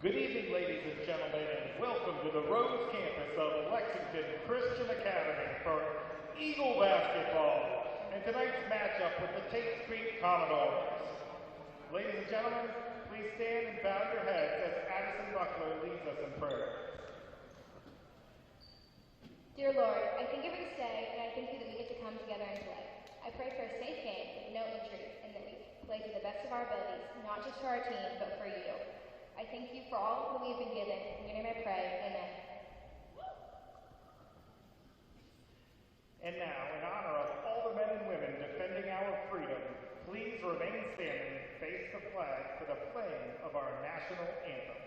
Good evening, ladies and gentlemen, and welcome to the Rose Campus of Lexington Christian Academy for Eagle basketball and tonight's matchup with the Tates Commodores. Ladies and gentlemen, please stand and bow your heads as Addison Buckler leads us in prayer. Dear Lord, I thank you for this day, and I thank you that we get to come together and play. I pray for a safe game with no injuries, and that we play to the best of our abilities, not just for our team, but for you. I thank you for all that we have been given. In your name I pray, amen. And now, in honor of all the men and women defending our freedom, please remain standing and face the flag for the playing of our national anthem.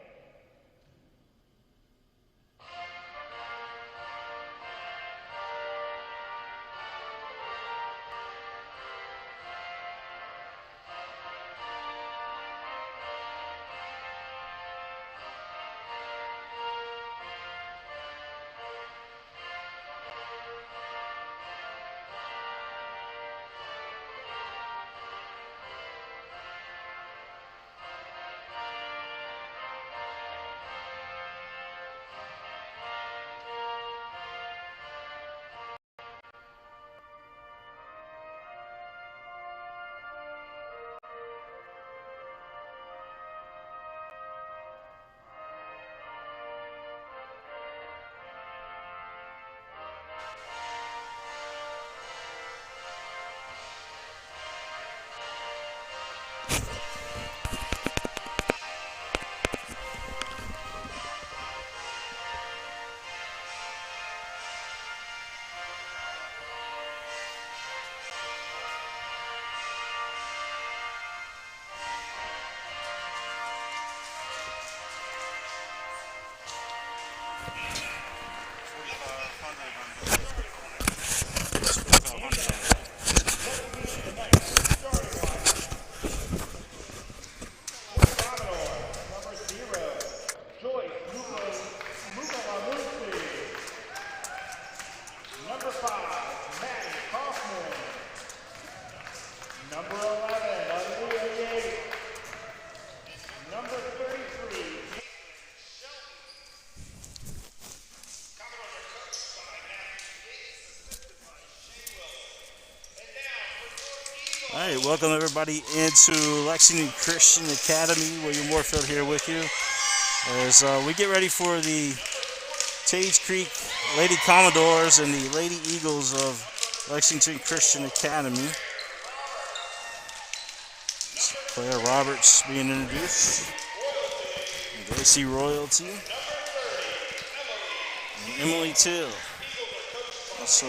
All right, welcome everybody into Lexington Christian Academy. William Warfield here with you as we get ready for the Tates Creek Lady Commodores and the Lady Eagles of Lexington Christian Academy. Claire Roberts being introduced, Gracie Royalty, and Emily Till. Also,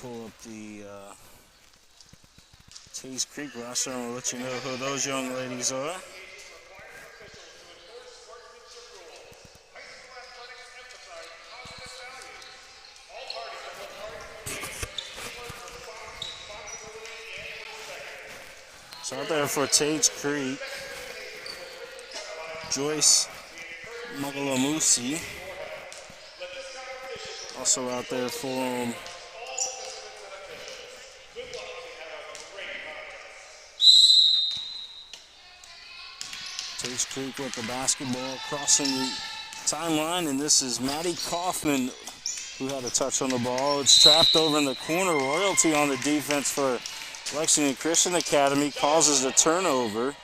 pull up the Tates Creek roster and we'll let you know who those young ladies are. So out there for Tates Creek, Joyce Magalamusi. Also out there for Tates Creek with the basketball crossing the timeline, and this is Maddie Kaufman who had a touch on the ball. It's trapped over in the corner. Royalty on the defense for Lexington Christian Academy causes a turnover,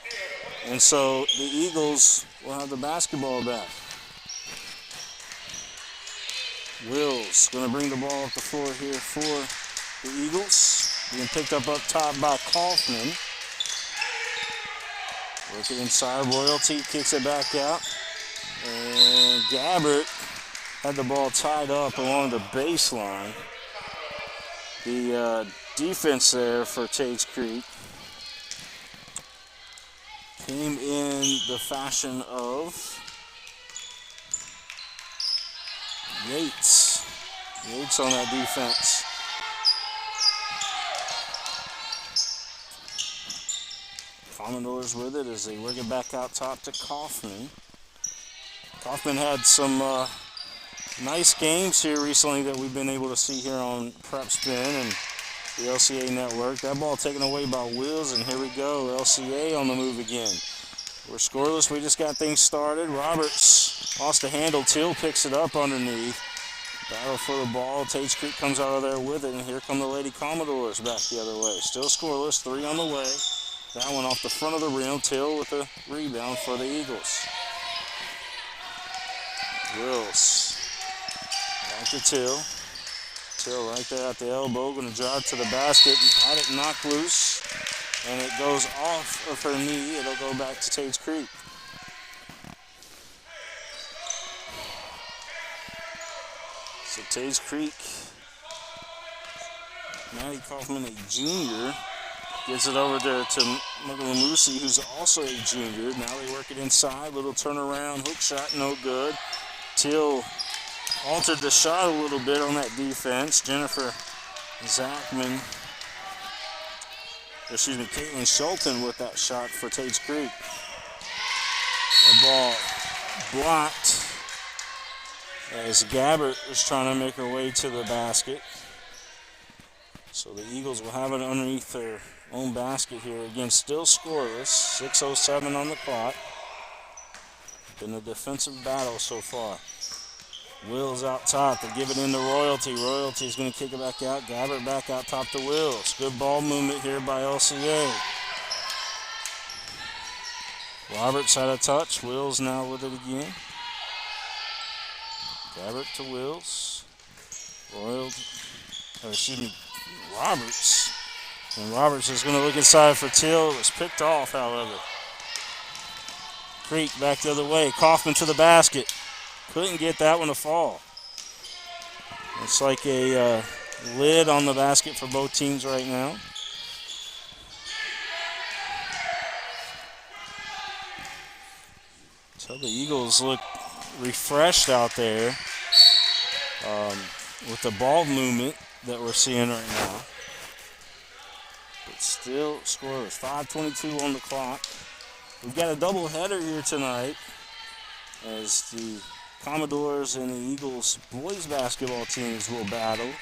and so the Eagles will have the basketball back. Wills going to bring the ball up the floor here for the Eagles. Being picked up top by Kaufman. Working inside, Royalty kicks it back out. And Gabbert had the ball tied up along the baseline. The defense there for Tates Creek came in the fashion of Yates. Yates on that defense. Commodores with it as they work it back out top to Kaufman. Kaufman had some nice games here recently that we've been able to see here on Prep Spin, and the LCA network. That ball taken away by Wills, and here we go. LCA on the move again. We're scoreless. We just got things started. Roberts lost the handle. Till picks it up underneath. Battle for the ball. Tates Creek comes out of there with it, and here come the Lady Commodores back the other way. Still scoreless. 3 on the way. That one off the front of the rim. Till with a rebound for the Eagles. Wills. Back to Till. Till right there at the elbow. Going to drive to the basket. Had it knocked loose. And it goes off of her knee. It'll go back to Tates Creek. So Tates Creek, Maddie Kaufman, a junior, gets it over there to Mugalamusi, who's also a junior. Now they work it inside. Little turnaround. Hook shot, no good. Till altered the shot a little bit on that defense. Jennifer Zachman. Caitlin Schulten with that shot for Tates Creek. The ball blocked as Gabbert was trying to make her way to the basket. So the Eagles will have it underneath their own basket here. Again, still scoreless. 6:07 on the clock. Been a defensive battle so far. Wills out top. They give it into Royalty. Royalty is going to kick it back out. Gabbert back out top to Wills. Good ball movement here by LCA. Roberts had a touch. Wills now with it again. Gabbert to Wills. Roberts. And Roberts is going to look inside for Till. It was picked off, however. Creek back the other way. Kaufman to the basket. Couldn't get that one to fall. It's like a lid on the basket for both teams right now. So the Eagles look refreshed out there with the ball movement that we're seeing right now. But still scoreless. 5:22 on the clock. We've got a doubleheader here tonight as the Commodores and the Eagles boys basketball teams will battle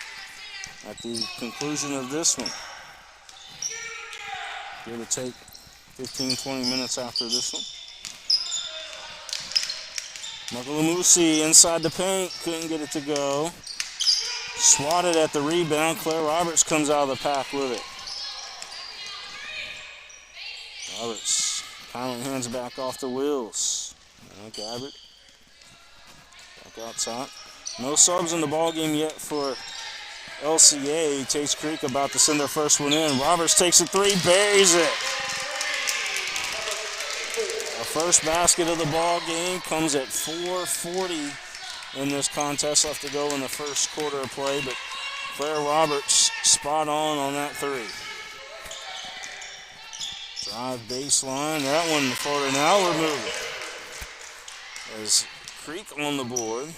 at the conclusion of this one. Give or take 15-20 minutes after this one. Mugalamusi inside the paint, couldn't get it to go. Swatted at the rebound. Claire Roberts comes out of the pack with it. Roberts kindly hands back off the Wills. Gabbert. Back out top. No subs in the ball game yet for LCA. Tates Creek about to send their first one in. Roberts takes a three, buries it. Our first basket of the ball game comes at 4:40 in this contest. Left to go in the first quarter of play, but Claire Roberts spot on that three. Drive baseline. That one for an hour moving. As Creek on the board.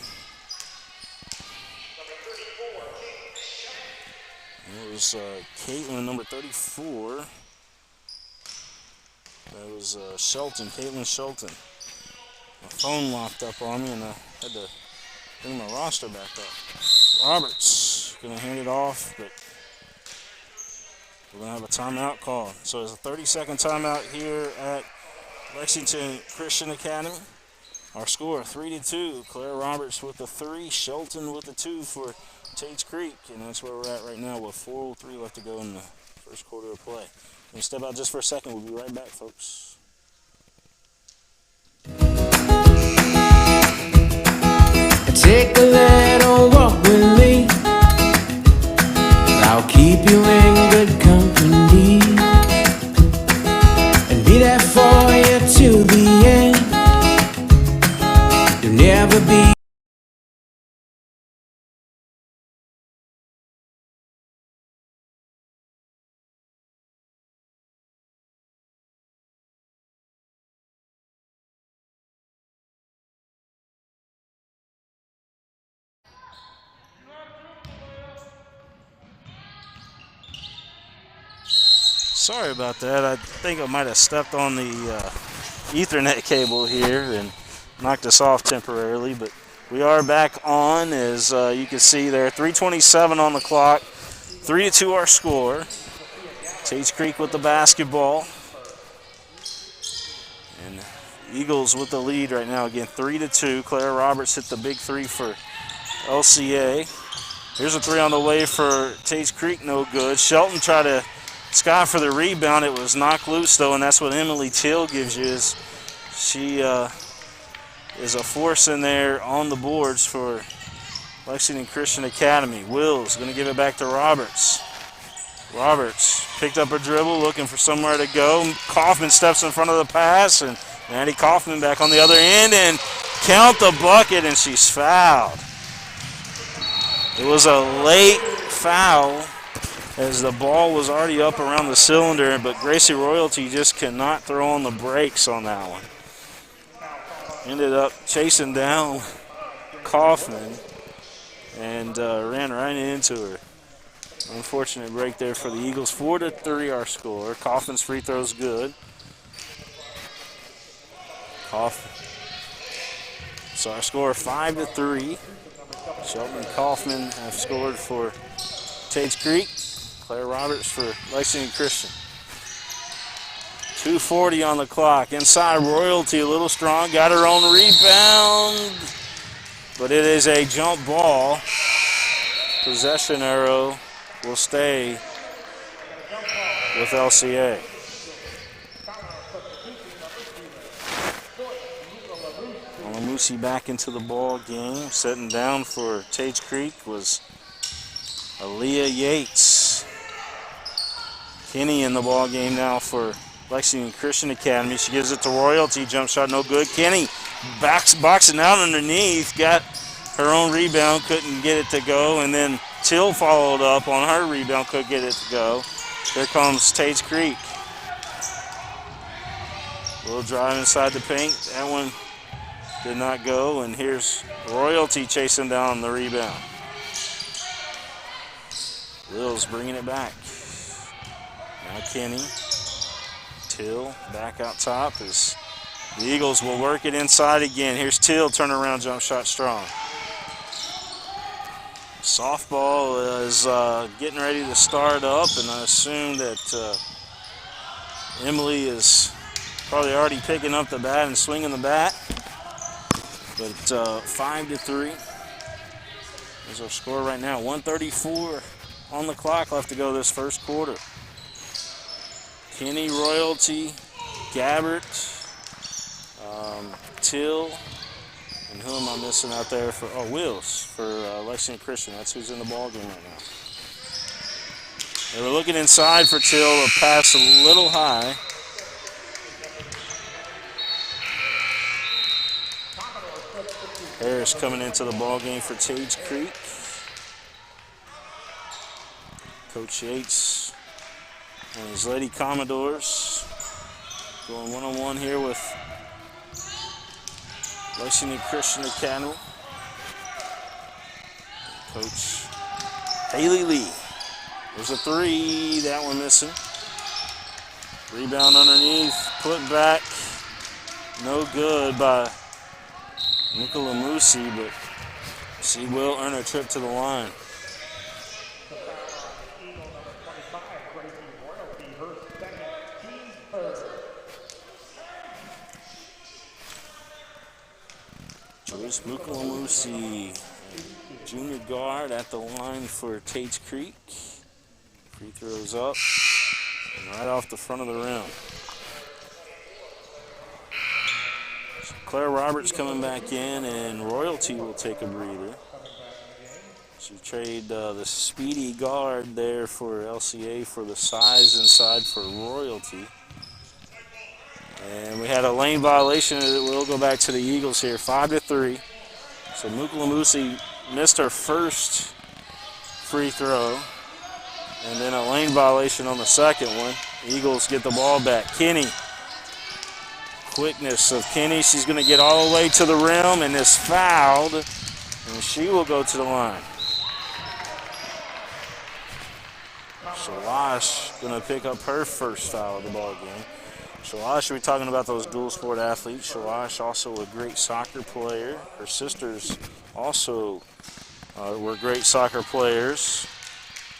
It was Caitlin, number 34. That was Shelton, Caitlin Shelton. My phone locked up on me and I had to bring my roster back up. Roberts gonna hand it off, but we're gonna have a timeout call. So there's a 30-second timeout here at Lexington Christian Academy. Our score 3-2. Claire Roberts with the 3, Shelton with the 2 for Tates Creek, and that's where we're at right now with 4:03 left to go in the first quarter of play. We'll step out just for a second. We'll be right back, folks. Take a little walk with me. I'll keep you in good company and be there for you to the end. You'll never be. Sorry about that. I think I might have stepped on the Ethernet cable here and knocked us off temporarily, but we are back on, as you can see there. 3:27 on the clock. 3-2 our score. Tates Creek with the basketball. And Eagles with the lead right now. Again, 3-2. Claire Roberts hit the big three for LCA. Here's a three on the way for Tates Creek, no good. Shelton tried to sky for the rebound. It was knocked loose, though, and that's what Emily Till gives you. She is a force in there on the boards for Lexington Christian Academy. Wills going to give it back to Roberts. Roberts picked up her dribble, looking for somewhere to go. Kaufman steps in front of the pass, and Maddie Kaufman back on the other end, and count the bucket, and she's fouled. It was a late foul as the ball was already up around the cylinder, but Gracie Royalty just cannot throw on the brakes on that one. Ended up chasing down Kaufman and ran right into her. Unfortunate break there for the Eagles. 4-3 our score. Kaufman's free throw's good. So our score 5-3. Shelton and Kaufman have scored for Tates Creek. Claire Roberts for Lexington Christian. 2:40 on the clock. Inside, Royalty a little strong. Got her own rebound. But it is a jump ball. Possession arrow will stay with LCA. Alamusi back into the ball game. Sitting down for Tates Creek was Aaliyah Yates. Kinney in the ball game now for Lexington Christian Academy. She gives it to Royalty. Jump shot no good. Kinney boxing out underneath. Got her own rebound. Couldn't get it to go. And then Till followed up on her rebound. Couldn't get it to go. Here comes Tates Creek. Little drive inside the paint. That one did not go. And here's Royalty chasing down the rebound. Wills bringing it back. Now Kinney. Till back out top as the Eagles will work it inside again. Here's Till, turnaround jump shot strong. Softball is getting ready to start up, and I assume that Emily is probably already picking up the bat and swinging the bat. But 5-3 is our score right now. 1:34 on the clock left to go this first quarter. Kinney, Royalty, Gabbert, Till, and who am I missing out there for? Oh, Wills for Lexington Christian. That's who's in the ball game right now. They were looking inside for Till. A pass a little high. Harris coming into the ball game for Tates Creek. Coach Yates and his Lady Commodores going one-on-one here with Lexington Christian Academy. Coach Haley Lee. There's a three, that one missing. Rebound underneath, put back, no good by Nicola Musi, but she will earn a trip to the line. Joyce Mukalamusi, junior guard at the line for Tates Creek. Free throws up and right off the front of the rim. So Claire Roberts coming back in, and Royalty will take a breather. She traded the speedy guard there for LCA for the size inside for Royalty. And we had a lane violation that will go back to the Eagles here, 5-3. So Mukalamusi missed her first free throw, and then a lane violation on the second one. Eagles get the ball back. Kinney, quickness of Kinney. She's going to get all the way to the rim and is fouled, and she will go to the line. Shalash going to pick up her first foul of the ball game. Shalash, we're talking about those dual sport athletes. Shalash also a great soccer player. Her sisters also were great soccer players.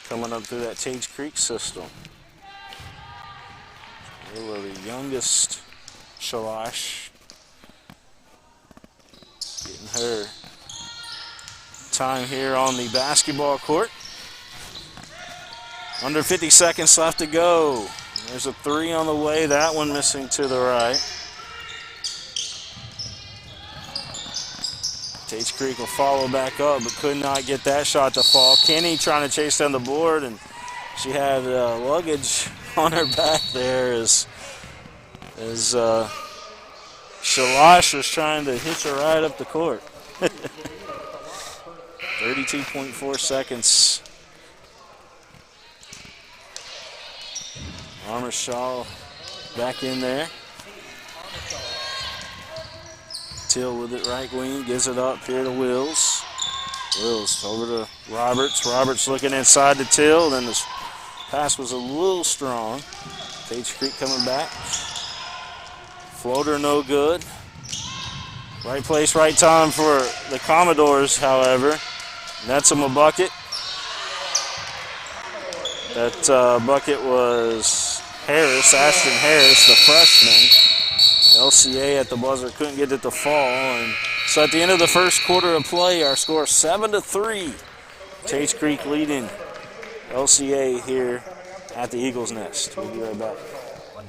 coming up through that Tates Creek system. They were the youngest Shalash, getting her time here on the basketball court. Under 50 seconds left to go. There's a three on the way, that one missing to the right. Tates Creek will follow back up, but could not get that shot to fall. Kenny trying to chase down the board, and she had luggage on her back there as Shalash was trying to hitch her right up the court. 32.4 seconds. Armour Shaw back in there. Till with it right wing, gives it up here to Wills. Wills over to Roberts. Roberts looking inside to Till, then the pass was a little strong. Tates Creek coming back. Floater no good. Right place, right time for the Commodores, however. Nets them a bucket. That bucket was Harris, Ashton Harris, the freshman. LCA at the buzzer couldn't get it to fall. And so at the end of the first quarter of play, our score 7-3. Tates Creek leading LCA here at the Eagles Nest. We'll be right back.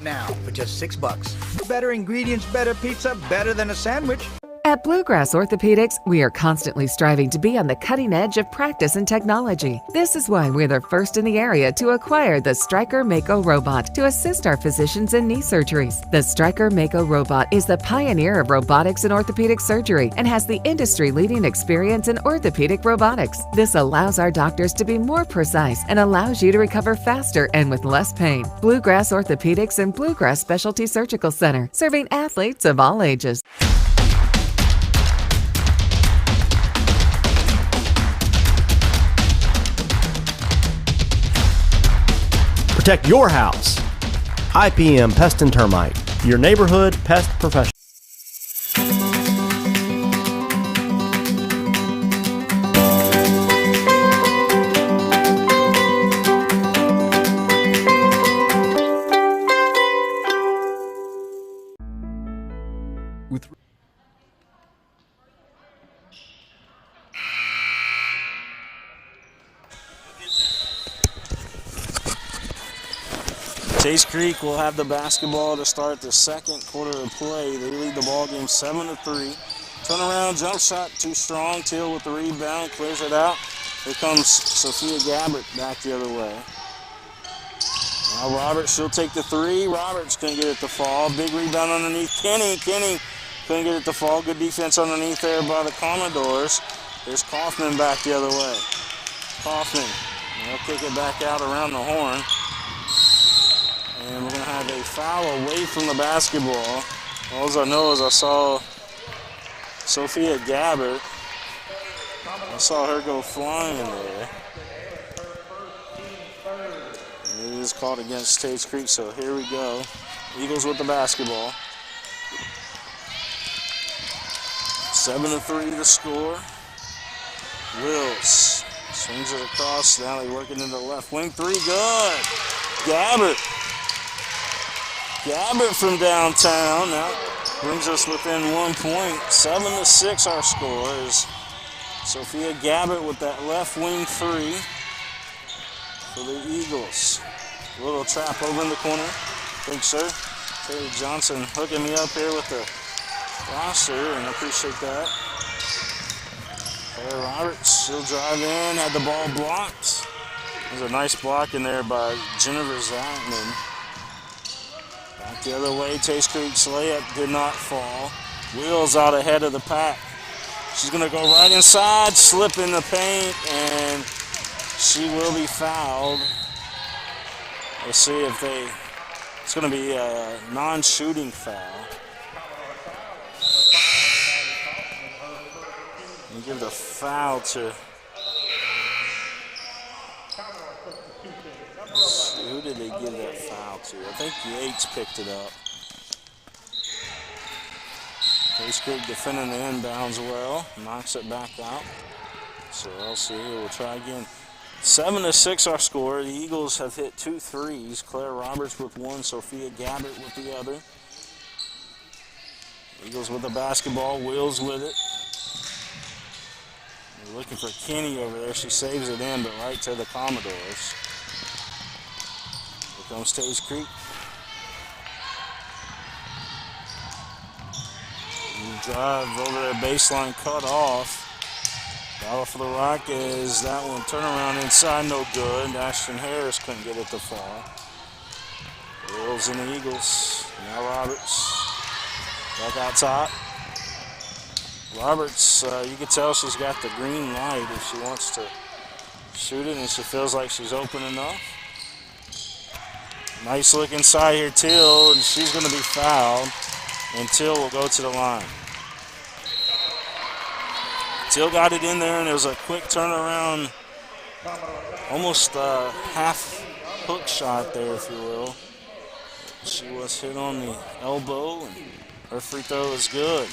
Now for just $6. Better ingredients, better pizza, better than a sandwich. At Bluegrass Orthopedics, we are constantly striving to be on the cutting edge of practice and technology. This is why we're the first in the area to acquire the Stryker Mako robot to assist our physicians in knee surgeries. The Stryker Mako robot is the pioneer of robotics in orthopedic surgery and has the industry-leading experience in orthopedic robotics. This allows our doctors to be more precise and allows you to recover faster and with less pain. Bluegrass Orthopedics and Bluegrass Specialty Surgical Center, serving athletes of all ages. Protect your house. IPM Pest and Termite, your neighborhood pest professional. Tates Creek will have the basketball to start the second quarter of play. They lead the ball game 7-3. Turnaround jump shot too strong. Till with the rebound, clears it out. Here comes Sophia Gabbert back the other way. Now Roberts, she'll take the three. Roberts couldn't get it to fall. Big rebound underneath Kenny. Kenny couldn't get it to fall. Good defense underneath there by the Commodores. There's Kaufman back the other way. Kaufman, they'll kick it back out around the horn. And we're going to have a foul away from the basketball. All I know is I saw Sophia Gabbert. I saw her go flying there. And it is called against Tates Creek, so here we go. Eagles with the basketball. 7-3 to score. Wills swings it across. Now they working into the left wing. Three, good. Gabbert. Gabbert from downtown. Now brings us within 1 point. 7-6 our score is Sophia Gabbert with that left wing three for the Eagles. A little trap over in the corner. Thanks, sir. Terry Johnson hooking me up here with the roster, and I appreciate that. Claire Roberts, she'll drive in, had the ball blocked. There's a nice block in there by Jennifer Zachman. Back the other way, Tates Creek's layup did not fall. Wills out ahead of the pack. She's going to go right inside, slip in the paint, and she will be fouled. Let's see if it's going to be a non-shooting foul. You give the foul to, who did they give that foul to? I think Yates picked it up. Tates Creek defending the inbounds well, knocks it back out. So LCA will try again. 7-6 our score. The Eagles have hit 2 threes. Claire Roberts with one, Sophia Gabbert with the other. Eagles with the basketball, Wills with it. They're looking for Kenny over there. She saves it in, but right to the Commodores. Here comes Tates Creek. Drive over their baseline, cut off. Battle for the rock is that one. Turnaround inside, no good. Ashton Harris couldn't get it to fall. Wills and the Eagles. Now Roberts. Back out top. Roberts, you can tell she's got the green light if she wants to shoot it, and she feels like she's open enough. Nice look inside here, Till, and she's going to be fouled, and Till will go to the line. Till got it in there, and it was a quick turnaround, almost a half hook shot there, if you will. She was hit on the elbow, and her free throw is good.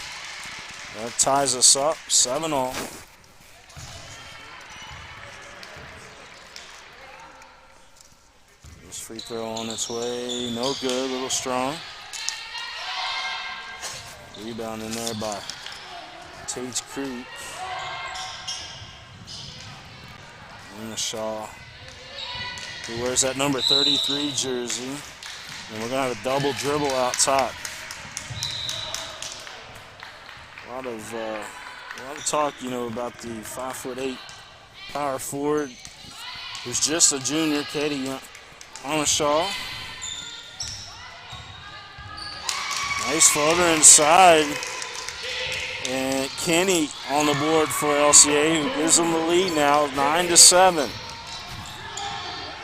That ties us up, 7-all. This free throw on its way, no good, a little strong. Rebound in there by Tates Creek. And the Shaw, who wears that number 33 jersey. And we're going to have a double dribble out top. A lot of talk, about the 5'8" power forward who's just a junior, Katie Shaw. Nice floater inside. And Kenny on the board for LCA, who gives them the lead now, 9-7.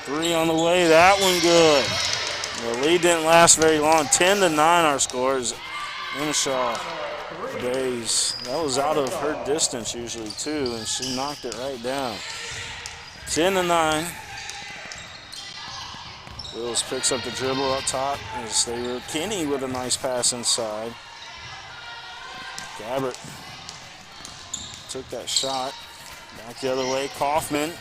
3 on the way, that one good. The lead didn't last very long. 10-9 our scores. Shaw Bays. That was out of her distance usually too, and she knocked it right down. 10-9. Wills picks up the dribble up top as they were. Kenny with a nice pass inside. Gabbert took that shot. Back the other way. Kaufman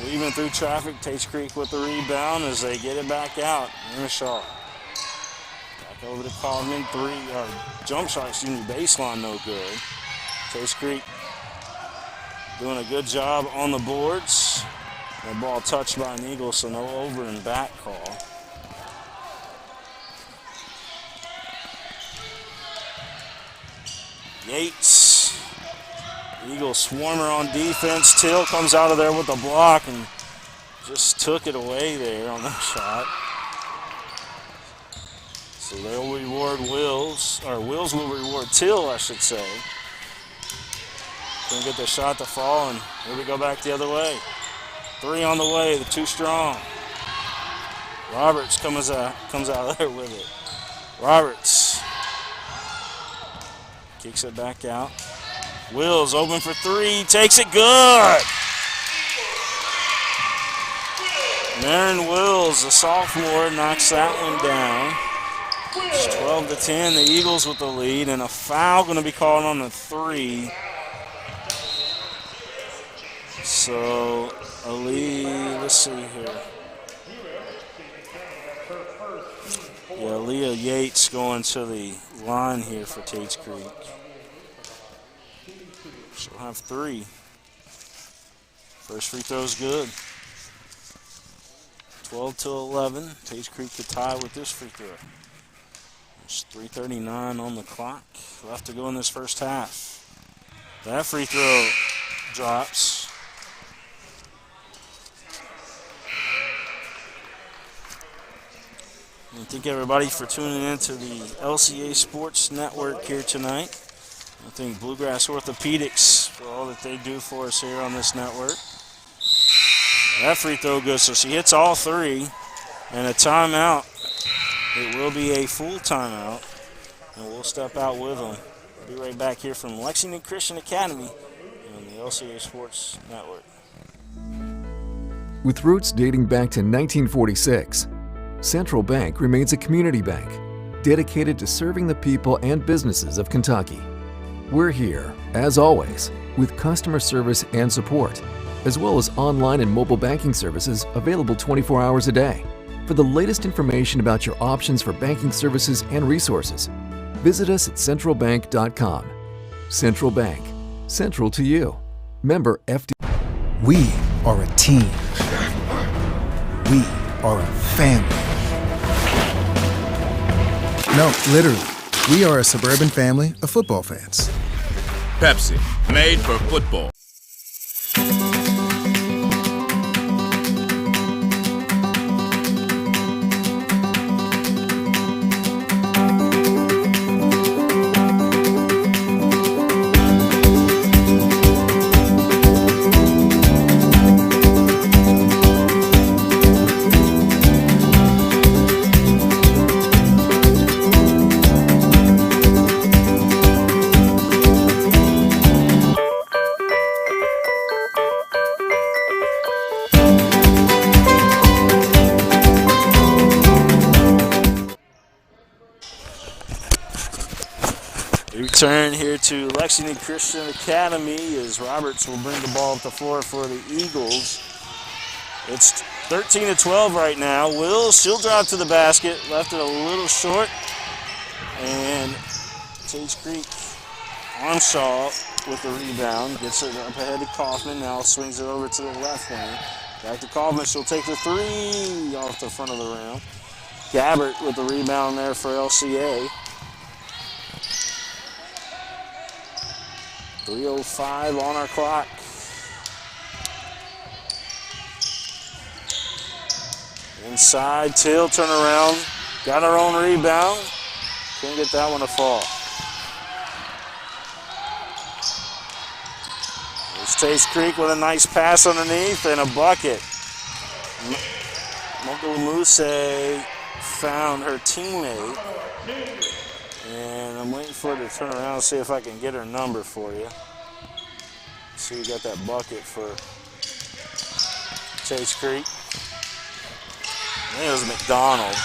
weaving through traffic. Tates Creek with the rebound as they get it back out. Shaw. Back over to Kaufman. Jump shot, baseline no good. Tates Creek doing a good job on the boards. The ball touched by an Eagle, so no over and back call. Yates. Eagles swarmer on defense. Till comes out of there with a block and just took it away there on that shot. So they'll reward Wills, or Wills will reward Till, I should say. Couldn't get the shot to fall, and here we go back the other way. 3 on the way, the 2 strong. Roberts comes out of there with it. Roberts kicks it back out. Wills open for 3, takes it good. Marin Wills, the sophomore, knocks that one down. It's 12-10, the Eagles with the lead, and a foul going to be called on the 3. So, let's see here. Yeah, Leah Yates going to the line here for Tates Creek. She'll have 3. First free throw's good. 12-11. Tates Creek to tie with this free throw. There's 3:39 on the clock left to go in this first half. That free throw drops. And thank everybody for tuning in to the LCA Sports Network here tonight. I thank Bluegrass Orthopedics for all that they do for us here on this network. That free throw goes, so she hits all 3. And a timeout. It will be a full timeout. And we'll step out with them. We'll be right back here from Lexington Christian Academy on the LCA Sports Network. With roots dating back to 1946, Central Bank remains a community bank dedicated to serving the people and businesses of Kentucky. We're here, as always, with customer service and support, as well as online and mobile banking services available 24 hours a day. For the latest information about your options for banking services and resources, visit us at centralbank.com. Central Bank. Central to you. Member FD. We are a team. We are a family. No, literally. We are a suburban family of football fans. Pepsi, made for football. Return here to Lexington Christian Academy as Roberts will bring the ball up the floor for the Eagles. It's 13-12 right now. Wills, she'll drive to the basket, left it a little short. And Tates Creek, Armshaw with the rebound, gets it up ahead to Kaufman, now swings it over to the left wing. Back to Kaufman, she'll take the three off the front of the rim. Gabbert with the rebound there for LCA. 3:05 on our clock. Inside, Till, turn around. Got her own rebound. Couldn't get that one to fall. There's Tates Creek with a nice pass underneath and a bucket. Muse found her teammate. And I'm waiting for her to turn around and see if I can get her number for you. See who got that bucket for Tates Creek. I think it was McDonald.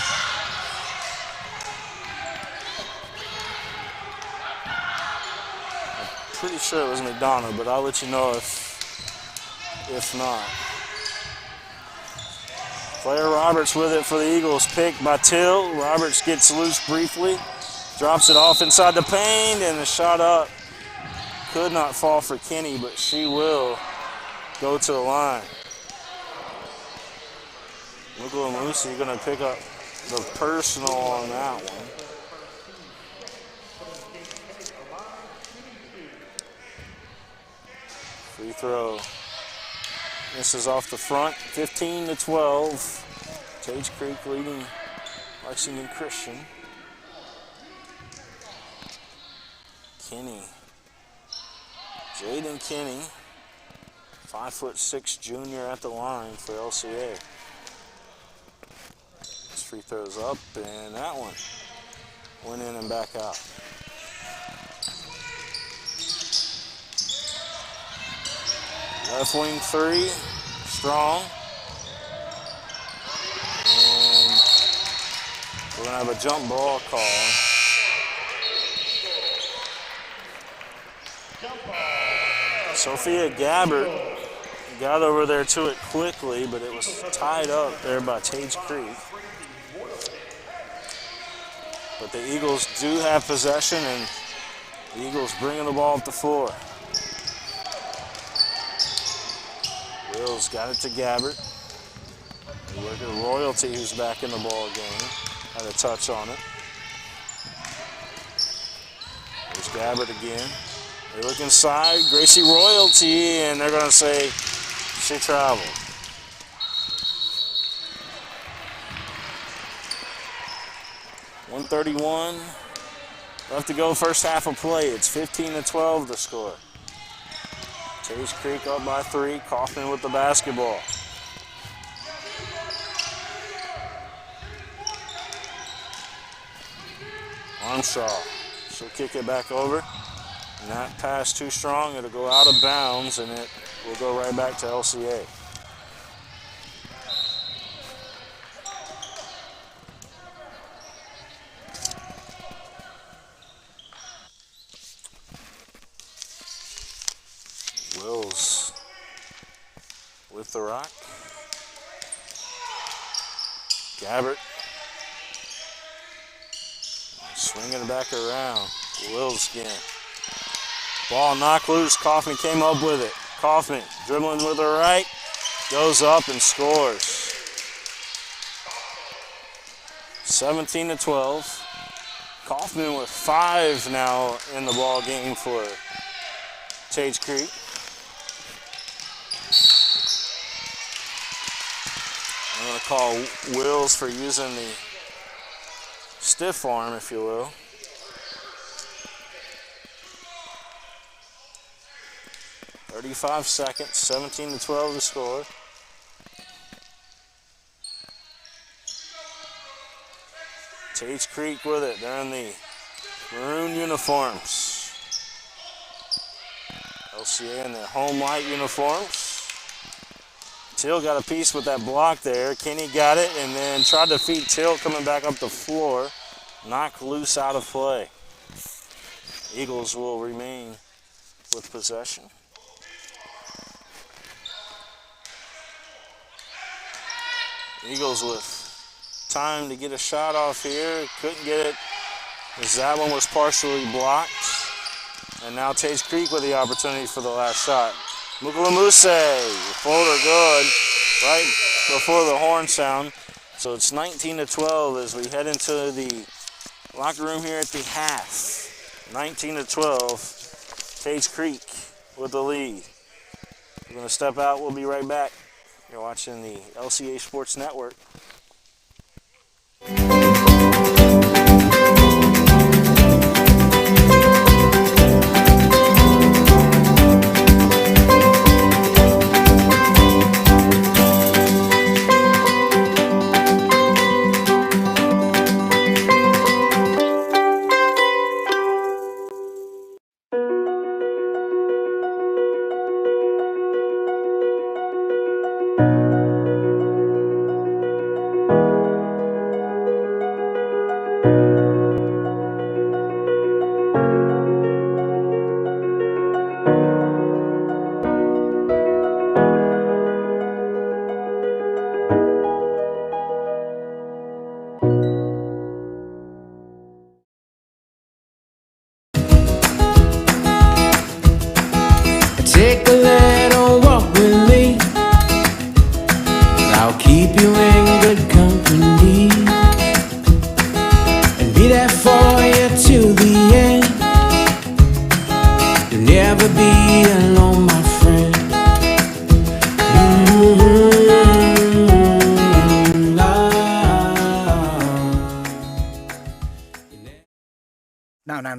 I'm pretty sure it was McDonald, but I'll let you know if not. Claire Roberts with it for the Eagles. Picked by Till. Roberts gets loose briefly. Drops it off inside the paint, and the shot up could not fall for Kenny, but she will go to the line. Nicola Lucy going to pick up the personal on that one. Free throw. Misses off the front, 15-12. Tates Creek leading Lexington Christian. Kenny. Jaden Kenny, 5'6" junior at the line for LCA. This free throws up, and that one went in and back out. Left wing three, strong. And we're gonna have a jump ball call. Sophia Gabbert got over there to it quickly, but it was tied up there by Tates Creek. But the Eagles do have possession, and the Eagles bringing the ball up the floor. Wills got it to Gabbert. We work at Royalty, who's back in the ball game. Had a touch on it. There's Gabbert again. They look inside, Gracie Royalty, and they're going to say she traveled. .131 left to go, first half of play. It's 15-12 the score. Tates Creek up by 3, Kaufman with the basketball. Armshaw, she'll kick it back over. And that pass too strong, it'll go out of bounds, and it will go right back to LCA. Wills the rock. Gabbert. Swinging it back around. Wills again. Ball knocked loose. Kaufman came up with it. Kaufman dribbling with the right. Goes up and scores. 17-12. Kaufman with 5 now in the ball game for Tates Creek. I'm going to call Wills for using the stiff arm, if you will. .35 seconds, 17-12 to score. Tates Creek with it. They're in the maroon uniforms. LCA in their home white uniforms. Till got a piece with that block there. Kenny got it and then tried to feed Till coming back up the floor. Knocked loose out of play. Eagles will remain with possession. Eagles with time to get a shot off here. Couldn't get it as that one was partially blocked. And now Tates Creek with the opportunity for the last shot. Mukulamuse, folder good, right before the horn sound. So it's 19-12 as we head into the locker room here at the half. 19-12, Tates Creek with the lead. We're going to step out. We'll be right back. You're watching the LCA Sports Network. Take a little walk with me. I'll keep you in good company and be there for you till the end. You'll never be alone, my friend.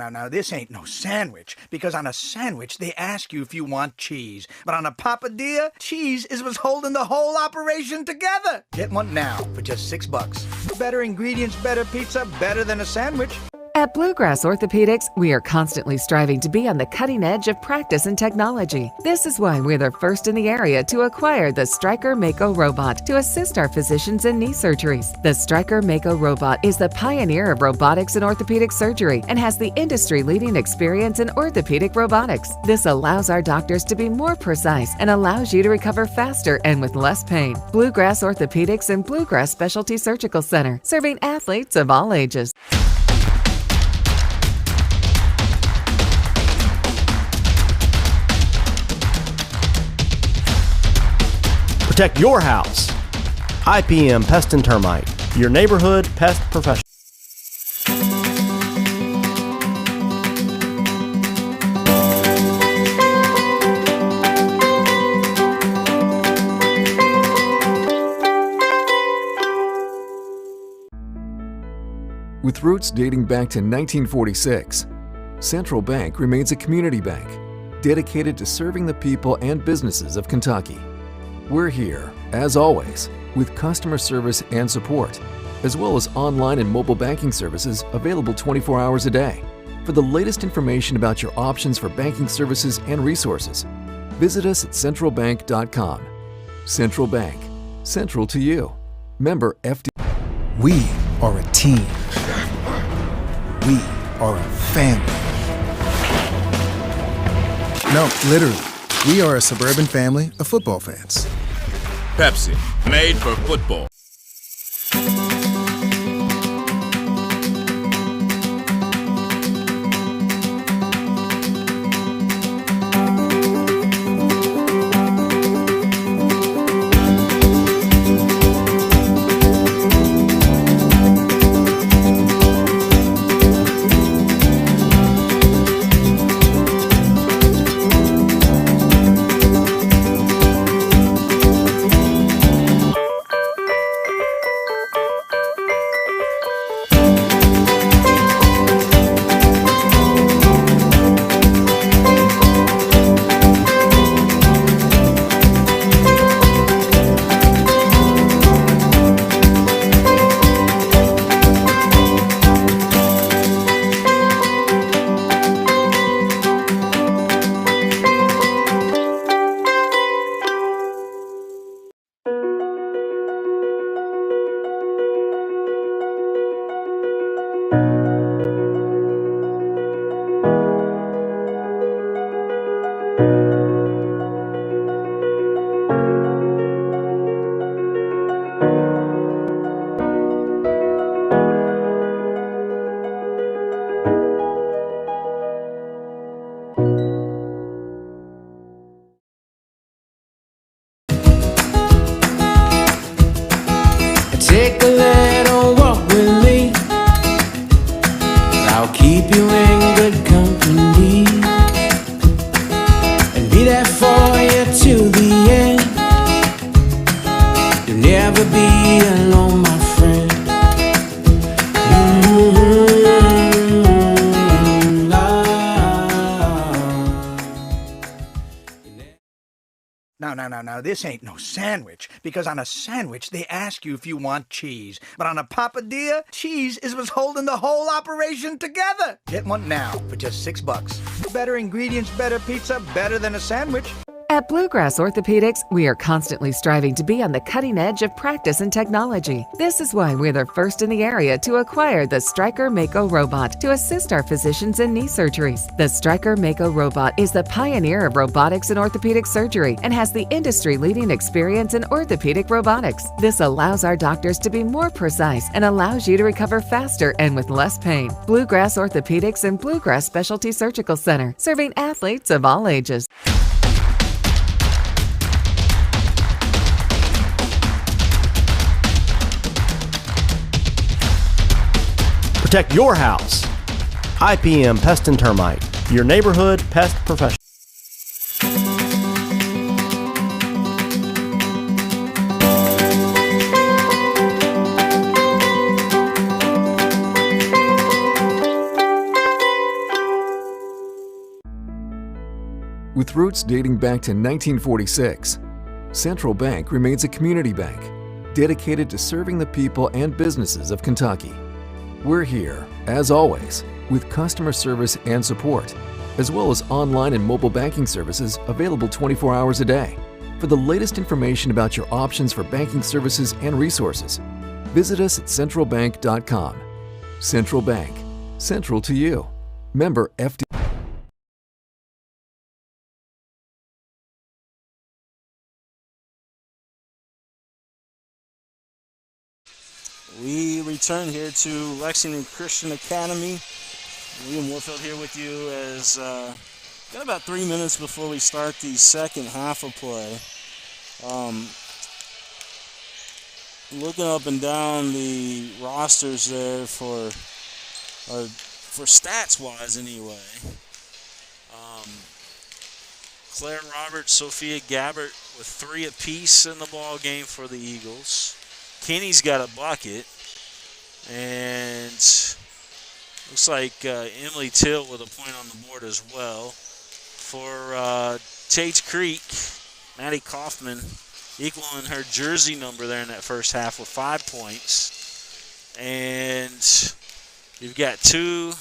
Now, this ain't no sandwich, because on a sandwich, they ask you if you want cheese. But on a papadilla, cheese is what's holding the whole operation together. Get one now for just $6. Better ingredients, better pizza, better than a sandwich. At Bluegrass Orthopedics, we are constantly striving to be on the cutting edge of practice and technology. This is why we're the first in the area to acquire the Stryker Mako robot to assist our physicians in knee surgeries. The Stryker Mako robot is the pioneer of robotics in orthopedic surgery and has the industry-leading experience in orthopedic robotics. This allows our doctors to be more precise and allows you to recover faster and with less pain. Bluegrass Orthopedics and Bluegrass Specialty Surgical Center, serving athletes of all ages. Protect your house. IPM Pest and Termite, your neighborhood pest professional. With roots dating back to 1946, Central Bank remains a community bank dedicated to serving the people and businesses of Kentucky. We're here, as always, with customer service and support, as well as online and mobile banking services available 24 hours a day. For the latest information about your options for banking services and resources, visit us at centralbank.com. Central Bank, central to you. Member FD. We are a team. We are a family. No, literally. We are a suburban family of football fans. Pepsi, made for football. Take a little walk with me. I'll keep you in good company and be there for you till the end. You'll never be alone, my friend. Now, this ain't no sandwich, because on a sandwich, they ask you if you want cheese. But on a papadilla, cheese is what's holding the whole operation together. Get one now for just $6. Better ingredients, better pizza, better than a sandwich. At Bluegrass Orthopedics, we are constantly striving to be on the cutting edge of practice and technology. This is why we're the first in the area to acquire the Stryker Mako robot to assist our physicians in knee surgeries. The Stryker Mako robot is the pioneer of robotics in orthopedic surgery and has the industry-leading experience in orthopedic robotics. This allows our doctors to be more precise and allows you to recover faster and with less pain. Bluegrass Orthopedics and Bluegrass Specialty Surgical Center, serving athletes of all ages. Protect your house. IPM Pest and Termite, your neighborhood pest professional. With roots dating back to 1946, Central Bank remains a community bank dedicated to serving the people and businesses of Kentucky. We're here, as always, with customer service and support, as well as online and mobile banking services available 24 hours a day. For the latest information about your options for banking services and resources, visit us at centralbank.com. Central Bank, central to you. Member FD. We return here to Lexington Christian Academy. William Warfield here with you as got about 3 minutes before we start the second half of play. Looking up and down the rosters there for stats-wise anyway. Claire Roberts, Sophia Gabbert with 3 apiece in the ball game for the Eagles. Kenny's got a bucket, and looks like Emily Till with a point on the board as well. For Tates Creek, Maddie Kaufman equaling her jersey number there in that first half with 5 points. And you've got 2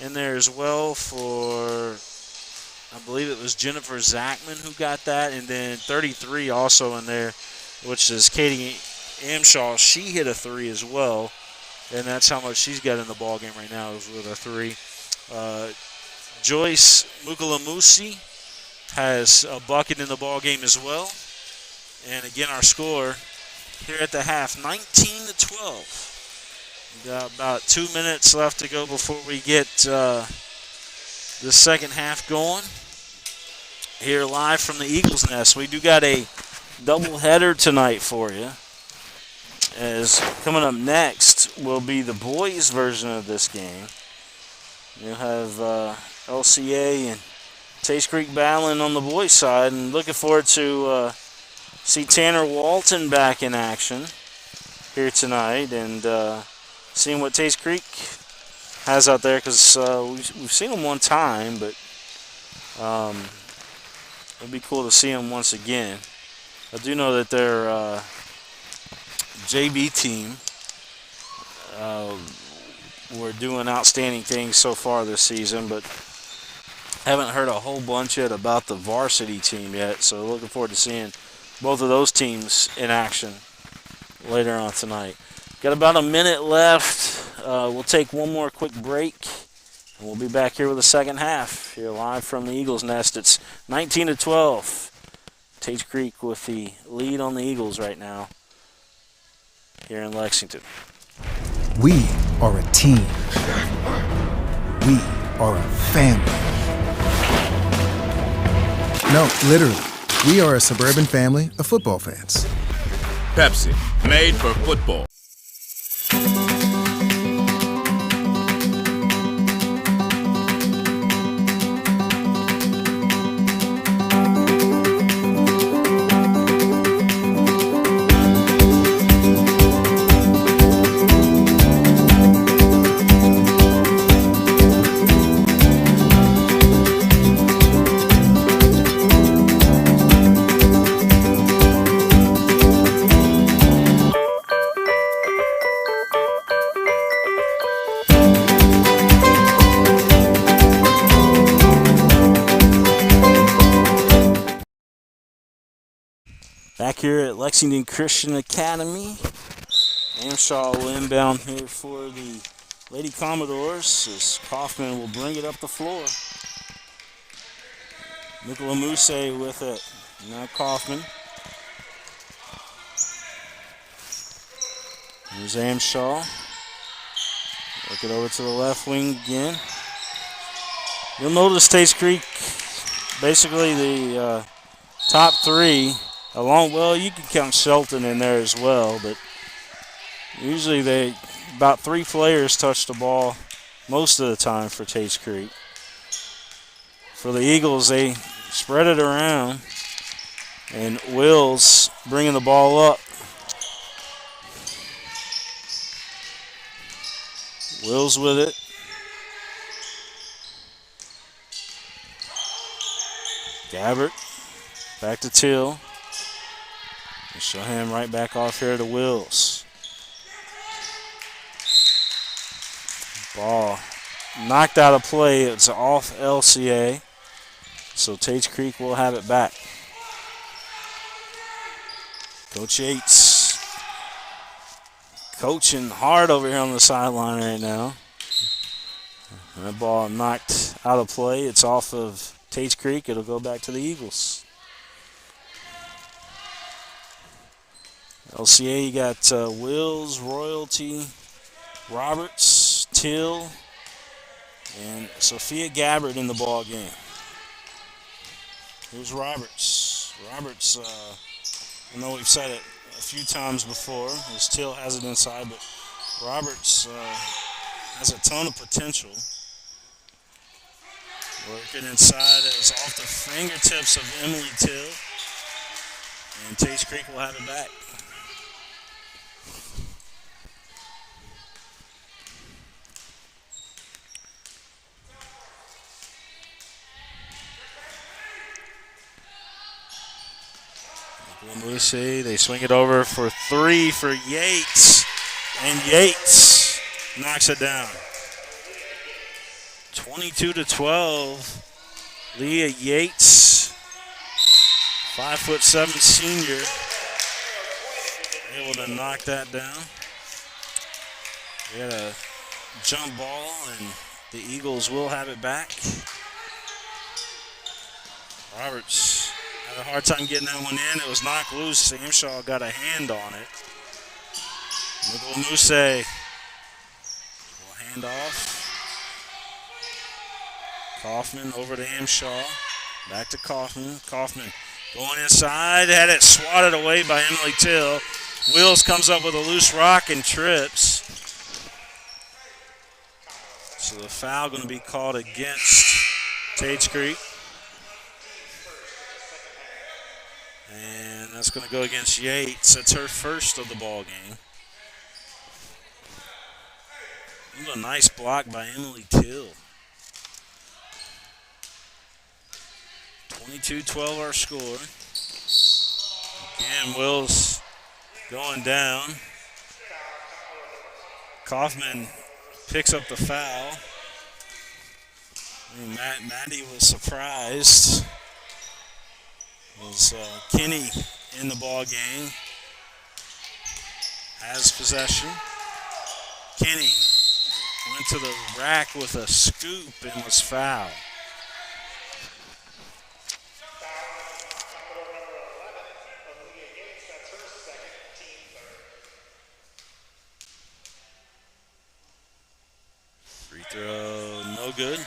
in there as well for, I believe it was Jennifer Zachman who got that, and then 33 also in there, which is Katie Amshaw. She hit a 3 as well, and that's how much she's got in the ball game right now is with a 3. Joyce Mukalamusi has a bucket in the ball game as well, And again, our score here at the half, 19-12. We got about 2 minutes left to go before we get the second half going. Here live from the Eagles Nest. We do got a doubleheader tonight for you. As coming up next will be the boys' version of this game. You'll have LCA and Tates Creek battling on the boys' side, and looking forward to see Tanner Walton back in action here tonight, and seeing what Tates Creek has out there, because we've seen them one time, but it'd be cool to see them once again. I do know that their JV team were doing outstanding things so far this season, but haven't heard a whole bunch yet about the varsity team yet, so looking forward to seeing both of those teams in action later on tonight. Got about a minute left. We'll take one more quick break, and we'll be back here with the second half here live from the Eagles Nest. It's 19-12. Tates Creek with the lead on the Eagles right now here in Lexington. We are a team. We are a family. No, literally. We are a suburban family of football fans. Pepsi, made for football. Back here at Lexington Christian Academy. Amshaw will inbound here for the Lady Commodores as Kaufman will bring it up the floor. Nicola Muse with it. Now Kaufman. Here's Amshaw. Work it over to the left wing again. You'll notice Tates Creek, basically the top three, along, well, you can count Shelton in there as well, but usually about three players touch the ball most of the time for Tates Creek. For the Eagles, they spread it around, and Wills bringing the ball up. Wills with it. Gabbert back to Till. And Shoham right back off here to Wills. Ball knocked out of play. It's off LCA. So Tates Creek will have it back. Coach Yates coaching hard over here on the sideline right now. And that ball knocked out of play. It's off of Tates Creek. It'll go back to the Eagles. LCA, you got Wills, Royalty, Roberts, Till, and Sophia Gabbard in the ball game. Here's Roberts. Roberts, I know we've said it a few times before, as Till has it inside, but Roberts has a ton of potential. Working inside, it's off the fingertips of Emily Till, and Tates Creek will have it back. They swing it over for three for Yates, and Yates knocks it down. 22-12. Leah Yates, 5'7" senior, able to knock that down. We got a jump ball, and the Eagles will have it back. Roberts Had a hard time getting that one in. It was knocked loose. Amshaw got a hand on it. Muse will hand off. Kaufman over to Amshaw. Back to Kaufman. Kaufman going inside. Had it swatted away by Emily Till. Wills comes up with a loose rock and trips. So the foul going to be called against Tates Creek. And that's going to go against Yates. It's her first of the ball game. A nice block by Emily Till. 22-12 our score. Again, Wills going down. Kaufman picks up the foul. Maddie was surprised. It was Kinney in the ball game. Has possession. Kinney went to the rack with a scoop and was fouled. Free throw, no good.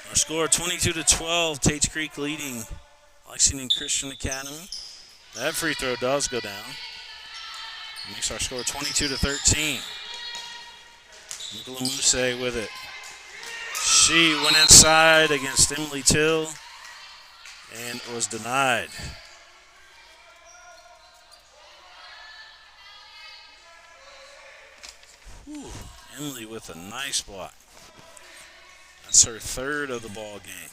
Our score 22-12, Tates Creek leading Lexington Christian Academy. That free throw does go down. Makes our score 22-13. Nicola Muse with it. She went inside against Emily Till and was denied. Whew. Emily with a nice block. That's her third of the ball game.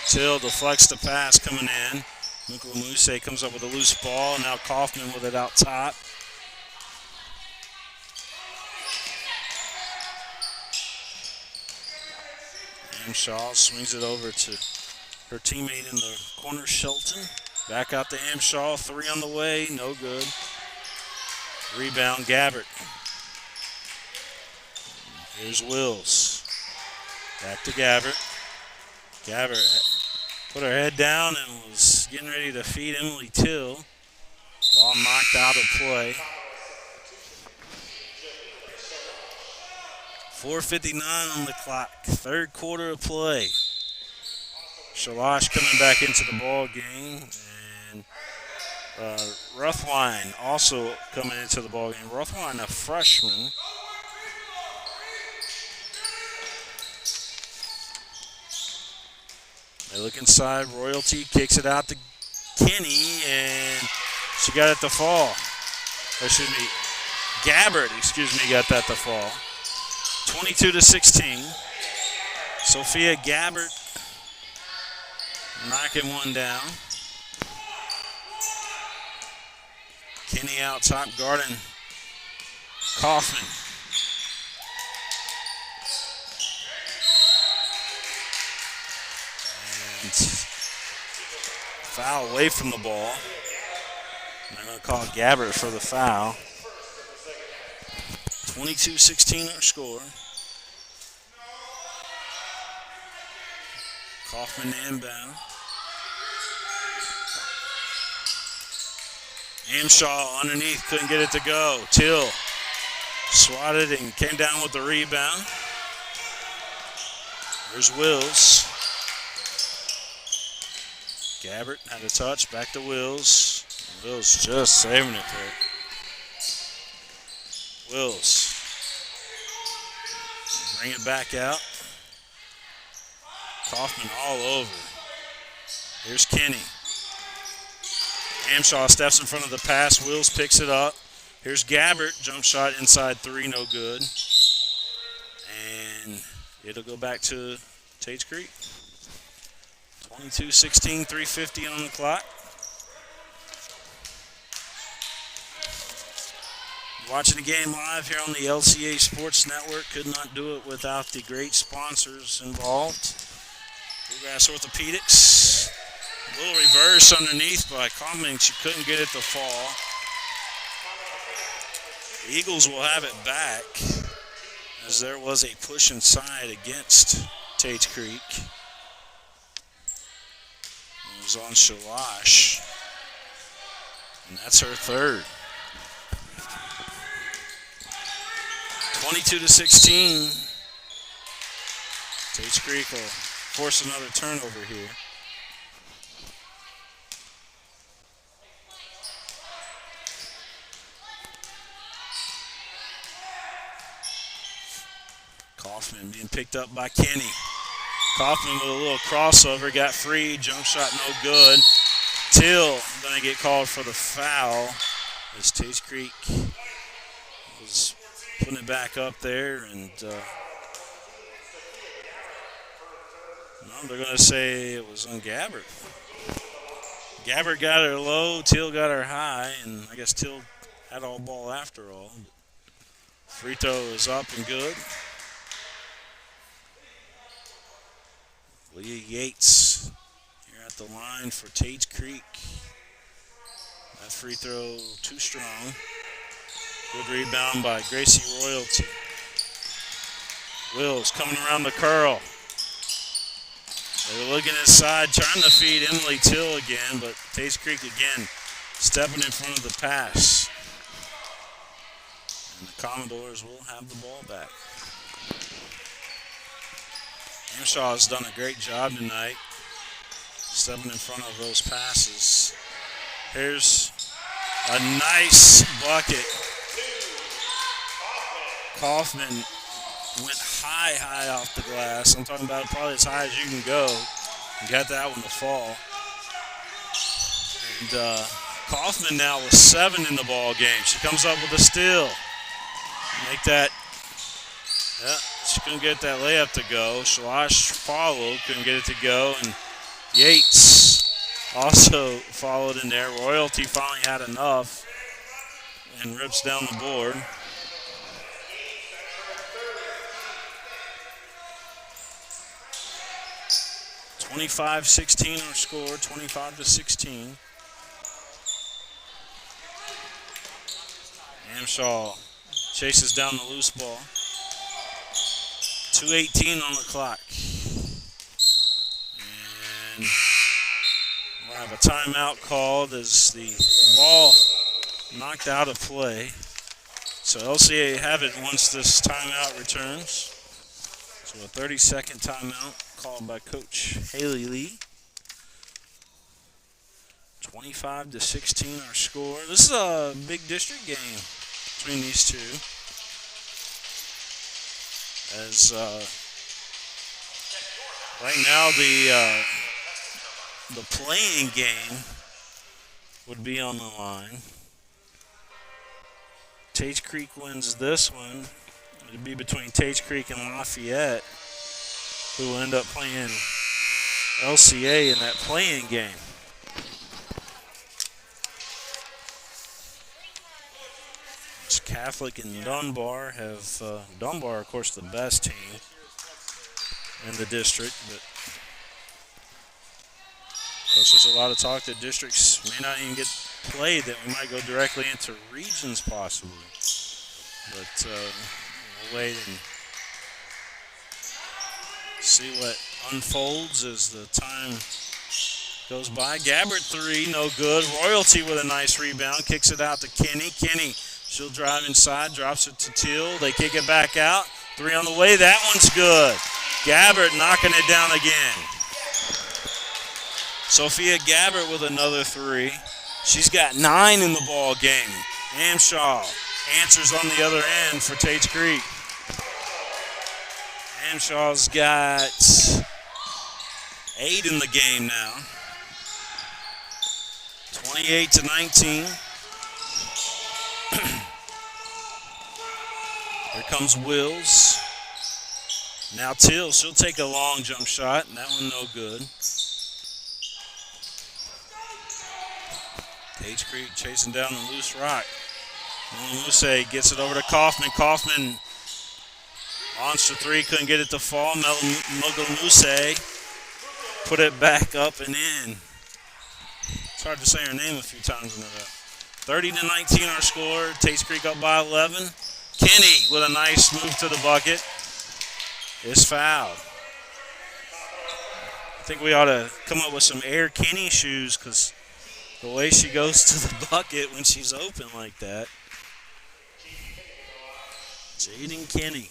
Till deflects the pass coming in. Nicola Muse comes up with a loose ball. Now Kaufman with it out top. Amshaw swings it over to her teammate in the corner, Shelton. Back out to Amshaw. Three on the way. No good. Rebound, Gabbert. Here's Wills. Back to Gabbert. Gabbert put her head down and was getting ready to feed Emily Till. Ball knocked out of play. 4:59 on the clock. Third quarter of play. Shalash coming back into the ball game. And Ruthwine also coming into the ball game. Ruthwine, a freshman. They look inside. Royalty kicks it out to Kinney, and she got it to fall. Or excuse me, Gabbert, got that to fall. 22-16. Sophia Gabbert knocking one down. Kinney out top guarding Kaufman. And foul away from the ball. They're going to call Gabbert for the foul. 22-16 our score. Kaufman inbound. Amshaw underneath, couldn't get it to go. Till swatted and came down with the rebound. There's Wills. Gabbert had a touch, back to Wills. Wills just saving it there. Wills. Bring it back out. Kaufman all over. Here's Kinney. Amshaw steps in front of the pass. Wills picks it up. Here's Gabbert. Jump shot inside three, no good. And it'll go back to Tates Creek. 22-16, 3:50 on the clock. Watching the game live here on the LCA Sports Network. Could not do it without the great sponsors involved. Bluegrass Orthopedics. A little reverse underneath by Kaufman. She couldn't get it to fall. The Eagles will have it back. as there was a push inside against Tates Creek. It was on Shalash, and that's her third. 22-16. Tates Creek will force another turnover here. Kaufman being picked up by Kenny. Kaufman with a little crossover, got free, jump shot no good. Till gonna get called for the foul as Tates Creek was putting it back up there, and no, they're gonna say it was on Gabbard. Gabbard got her low, Till got her high, and I guess Till had all ball after all. Free throw is up and good. Leah Yates here at the line for Tates Creek. That free throw too strong. Good rebound by Gracie Royalty. Wills coming around the curl. They were looking inside, trying to feed Emily Till again, but Tates Creek again stepping in front of the pass. And the Commodores will have the ball back. Amshaw has done a great job tonight, stepping in front of those passes. Here's a nice bucket. Kaufman went high off the glass. I'm talking about probably as high as you can go. And got that one to fall. And Kaufman now with 7 in the ball game. She comes up with a steal. Make that. Yeah, she couldn't get that layup to go. Shalash followed, couldn't get it to go. And Yates also followed in there. Royalty finally had enough and rips down the board. (25-16) our score, 25-16. Amshaw chases down the loose ball. 2:18 on the clock. And we'll have a timeout called as the ball knocked out of play. So LCA have it once this timeout returns. So a 30-second timeout called by Coach Haley Lee. 25-16 our score. This is a big district game between these two. As right now the playing game would be on the line. Tates Creek wins this one. It would be between Tates Creek and Lafayette, who will end up playing LCA in that playing game. Catholic and Dunbar have, Dunbar, of course, the best team in the district, but of course there's a lot of talk that districts may not even get played, that we might go directly into regions possibly. But we'll wait and see what unfolds as the time goes by. Gabbard 3, no good. Royalty with a nice rebound, kicks it out to Kenny. Kenny, she'll drive inside, drops it to Teal. They kick it back out. 3 on the way. That one's good. Gabbard knocking it down again. Sophia Gabbard with another 3. She's got 9 in the ball game. Amshaw answers on the other end for Tates Creek. Amshaw's got 8 in the game now. 28-19. Here comes Wills. Now Till, she'll take a long jump shot, and that one no good. Tates Creek chasing down the loose rock. Muse gets it over to Kaufman. Kaufman launched the 3, couldn't get it to fall. Muse put it back up and in. It's hard to say her name a few times in a row. 30-19 our score. Tates Creek up by 11. Kenny with a nice move to the bucket is fouled. I think we ought to come up with some Air Kenny shoes because the way she goes to the bucket when she's open like that. Jaden Kenny.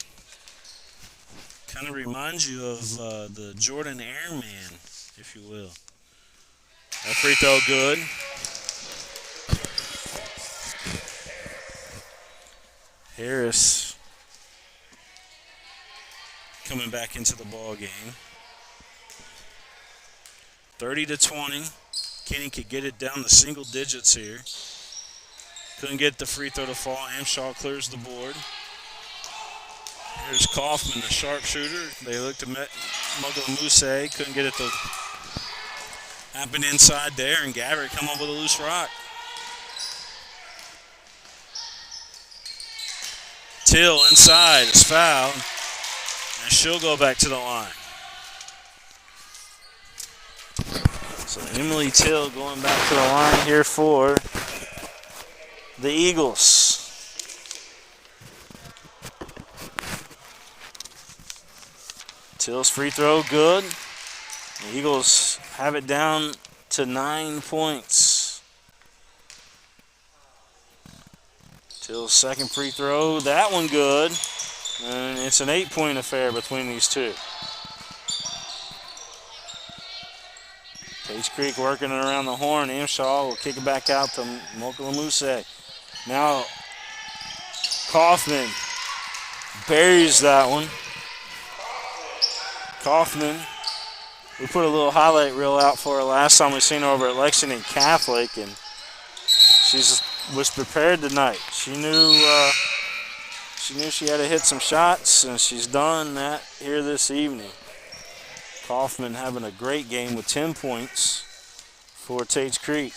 Kind of reminds you of the Jordan Airman, if you will. That free throw good. Harris coming back into the ball game. 30-20. Kenny could get it down to single digits here. Couldn't get the free throw to fall. Amshaw clears the board. Here's Kaufman, the sharpshooter. They looked at Mogalamuse. Couldn't get it to happen inside there, and Gabbert come up with a loose rock. Till inside is fouled, and she'll go back to the line. So Emily Till going back to the line here for the Eagles. Till's free throw good. The Eagles have it down to 9 points. Till's second free throw, that one good. And it's an 8-point affair between these two. Tates Creek working it around the horn. Amshaw will kick it back out to Mokalamuse. Now Kaufman buries that one. Kaufman, we put a little highlight reel out for her last time we seen her over at Lexington Catholic, and she was prepared tonight. She knew she had to hit some shots, and she's done that here this evening. Kaufman having a great game with 10 points for Tates Creek.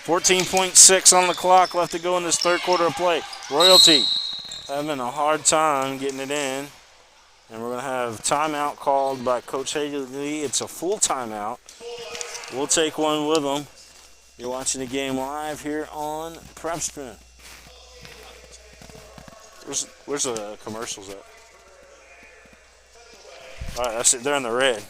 14.6 on the clock left to go in this third quarter of play. Royalty having a hard time getting it in. And we're going to have timeout called by Coach Haley. It's a full timeout. We'll take one with them. You're watching the game live here on Prep Spin. Where's the commercials at? All right, that's it. They're in the red.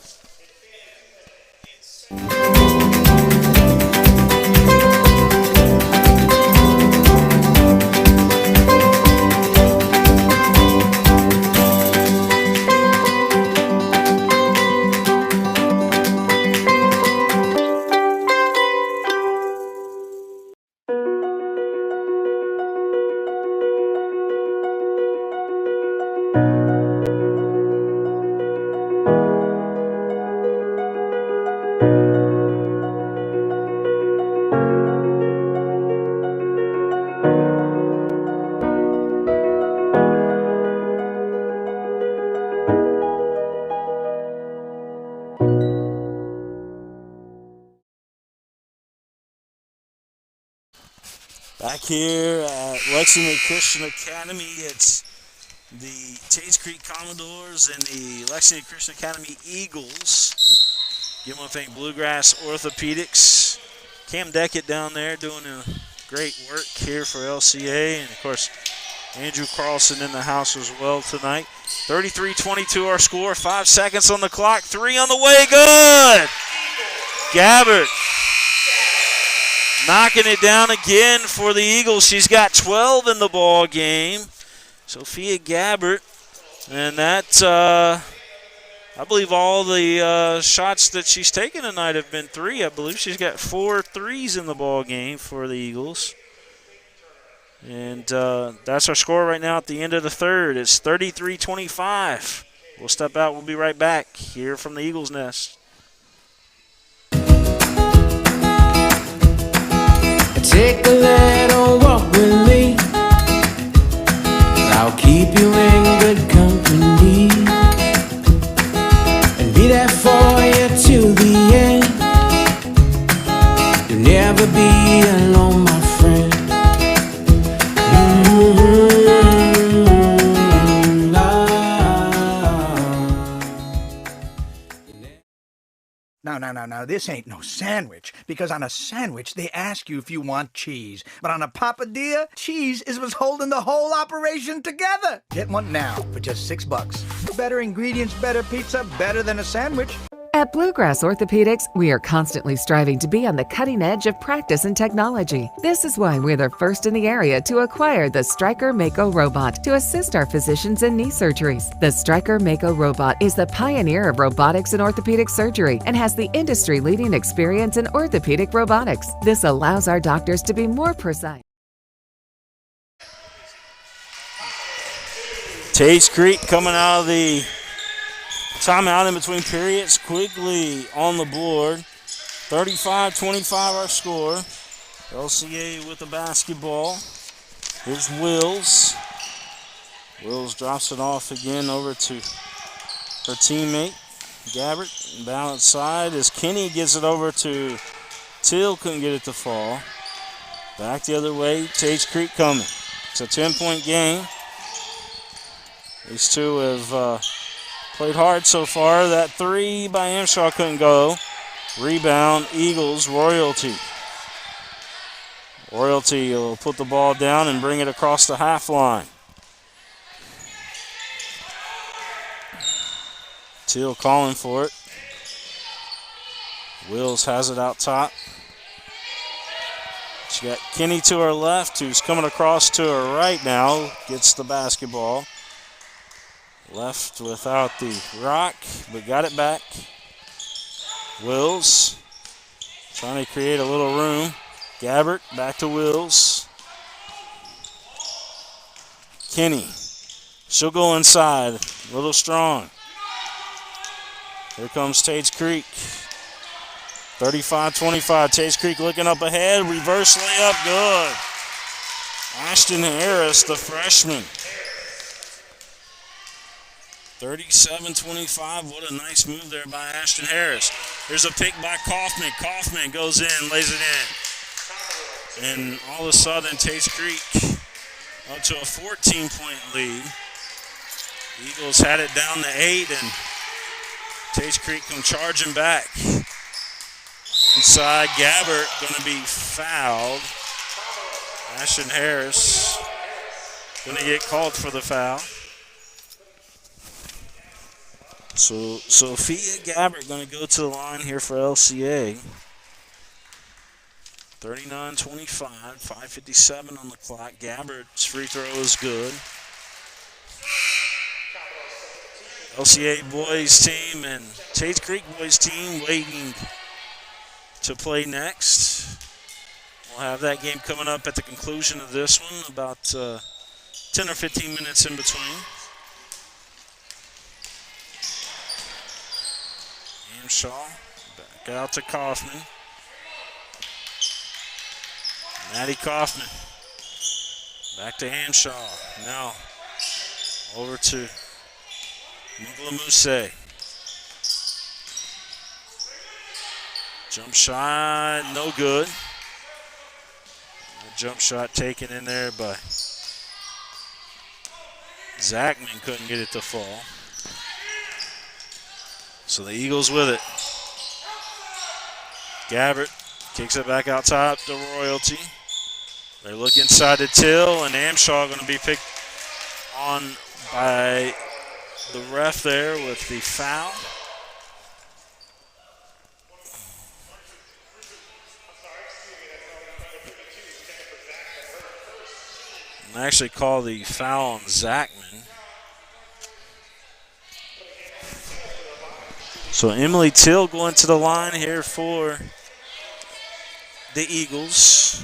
Back here at Lexington Christian Academy, it's the Tates Creek Commodores and the Lexington Christian Academy Eagles. Give them a thank Bluegrass Orthopedics. Cam Deckett down there doing a great work here for LCA. And, of course, Andrew Carlson in the house as well tonight. 33-22 our score. 5 seconds on the clock. 3 on the way. Good! Gabbert knocking it down again for the Eagles. She's got 12 in the ball game. Sophia Gabbert. And that, I believe all the shots that she's taken tonight have been 3. I believe she's got 4 threes in the ball game for the Eagles. And that's our score right now at the end of the third. It's 33-25. We'll step out. We'll be right back here from the Eagles Nest. Take a little walk with me. I'll keep you in good company and be there for you till the end. You'll never be alone, my friend. No. This ain't no sandwich. Because on a sandwich, they ask you if you want cheese. But on a papadilla, cheese is what's holding the whole operation together. Get one now for just $6. Better ingredients, better pizza, better than a sandwich. At Bluegrass Orthopedics, we are constantly striving to be on the cutting edge of practice and technology. This is why we're the first in the area to acquire the Stryker Mako robot to assist our physicians in knee surgeries. The Stryker Mako robot is the pioneer of robotics in orthopedic surgery and has the industry-leading experience in orthopedic robotics. This allows our doctors to be more precise. Tates Creek coming out of the timeout in between periods, quickly on the board. 35-25 our score. LCA with the basketball. Here's Wills. Wills drops it off again over to her teammate, Gabbert. Balance side as Kenny gets it over to Till, couldn't get it to fall. Back the other way, Tates Creek coming. It's a 10-point game. These two have played hard so far. That three by Amshaw couldn't go. Rebound, Eagles, Royalty. Royalty will put the ball down and bring it across the half line. Teal calling for it. Wills has it out top. She got Kenny to her left, who's coming across to her right now. Gets the basketball. Left without the rock, but got it back. Wills trying to create a little room. Gabbert back to Wills. Kenny, she'll go inside, a little strong. Here comes Tates Creek. 35-25, Tates Creek looking up ahead, reverse layup, good. Ashton Harris, the freshman. 37-25, what a nice move there by Ashton Harris. There's a pick by Kaufman. Kaufman goes in, lays it in. And all of a sudden, Tates Creek up to a 14-point lead. Eagles had it down to 8, and Tates Creek come charging back. Inside, Gabbert going to be fouled. Ashton Harris going to get called for the foul. So Sophia Gabbert going to go to the line here for LCA. 39-25, 5:57 on the clock. Gabbert's free throw is good. LCA boys team and Tates Creek boys team waiting to play next. We'll have that game coming up at the conclusion of this one, about 10 or 15 minutes in between. Shaw, back out to Kaufman. Maddie Kaufman. Back to Hamshaw. Now over to Muglamuse. Jump shot, no good. A jump shot taken in there by Zachman, couldn't get it to fall. So the Eagles with it. Gabbert kicks it back out top to Royalty. They look inside to Till, and Amshaw going to be picked on by the ref there with the foul. And actually call the foul on Zachman. So Emily Till going to the line here for the Eagles.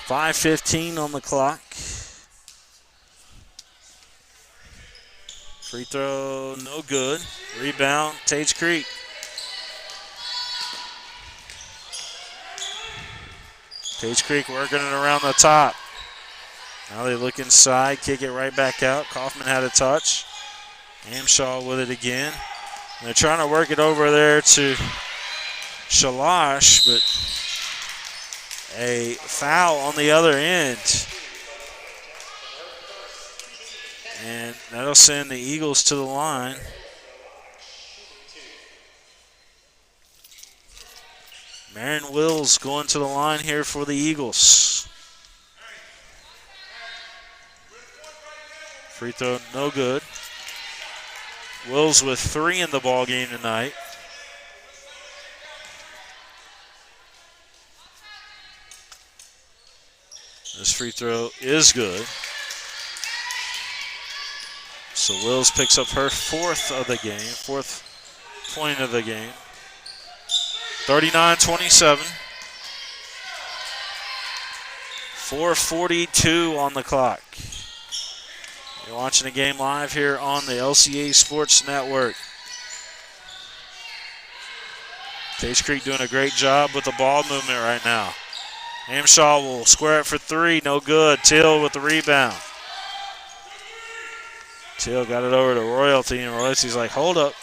5:15 on the clock. Free throw, no good. Rebound, Tates Creek. Tates Creek working it around the top. Now they look inside, kick it right back out. Kaufman had a touch. Amshaw with it again. And they're trying to work it over there to Shalash, but a foul on the other end. And that'll send the Eagles to the line. Marion Wills going to the line here for the Eagles. Free throw, no good. Wills with 3 in the ball game tonight. This free throw is good. So Wills picks up her 4th of the game, 4th point of the game. 39-27. 4:42 on the clock. You're watching the game live here on the LCA Sports Network. Tates Creek doing a great job with the ball movement right now. Amshaw will square it for 3, no good. Till with the rebound. Till got it over to Royalty, and Royalty's like, hold up.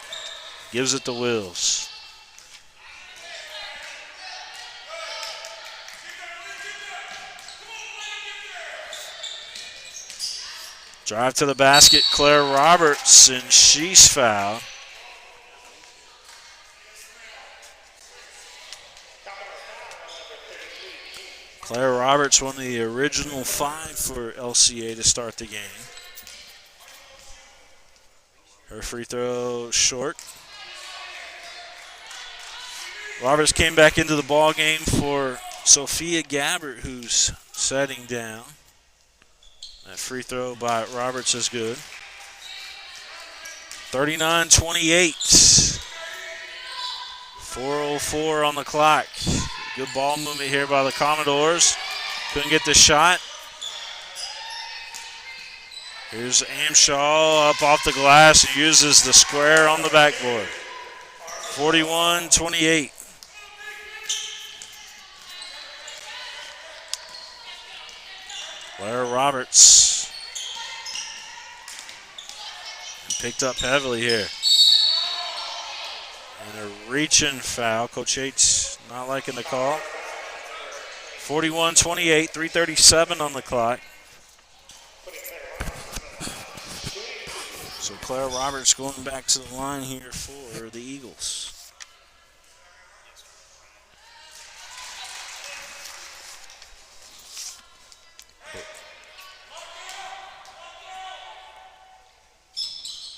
Gives it to Wills. Drive to the basket, Claire Roberts, and she's fouled. Claire Roberts, one of the original 5 for LCA to start the game. Her free throw short. Roberts came back into the ball game for Sophia Gabbert, who's setting down. That free throw by Roberts is good. 39-28. 4:04 on the clock. Good ball movement here by the Commodores. Couldn't get the shot. Here's Amshaw up off the glass and uses the square on the backboard. 41-28. Claire Roberts. And picked up heavily here. And a reaching foul. Coach Yates not liking the call. 41-28, 3:37 on the clock. So Claire Roberts going back to the line here for the Eagles.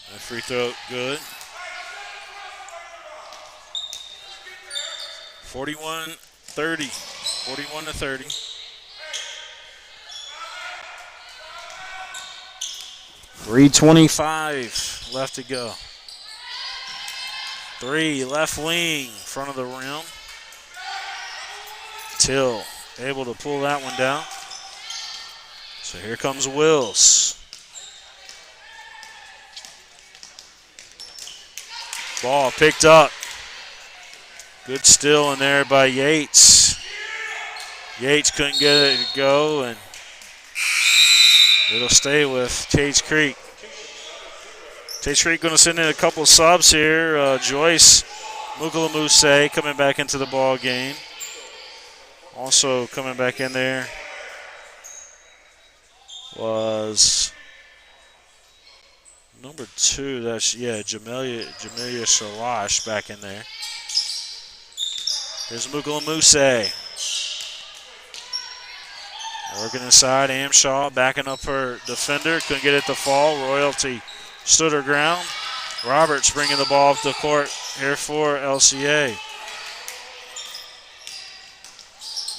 That free throw good. 41-30. 41-30. .325 left to go. 3 left wing, front of the rim. Till able to pull that one down. So here comes Wills. Ball picked up. Good steal in there by Yates. Yates couldn't get it to go, and it'll stay with Tates Creek. Tates Creek going to send in a couple subs here. Joyce Mukalamuse coming back into the ball game. Also coming back in there was number 2. That's Jamelia Shalash back in there. Here's Mukalamuse. Working inside, Amshaw backing up her defender. Couldn't get it to fall. Royalty stood her ground. Roberts bringing the ball up the court here for LCA.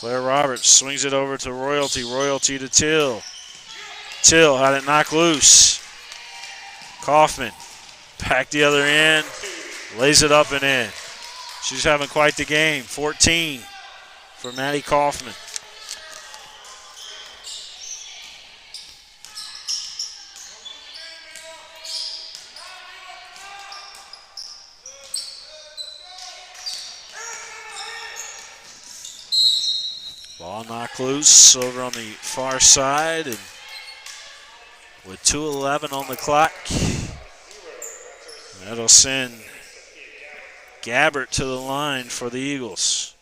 Claire Roberts swings it over to Royalty. Royalty to Till. Till had it knocked loose. Kaufman back the other end. Lays it up and in. She's having quite the game. 14 for Maddie Kaufman. Ball knocked loose over on the far side, and with 2:11 on the clock, that'll send Gabbert to the line for the Eagles.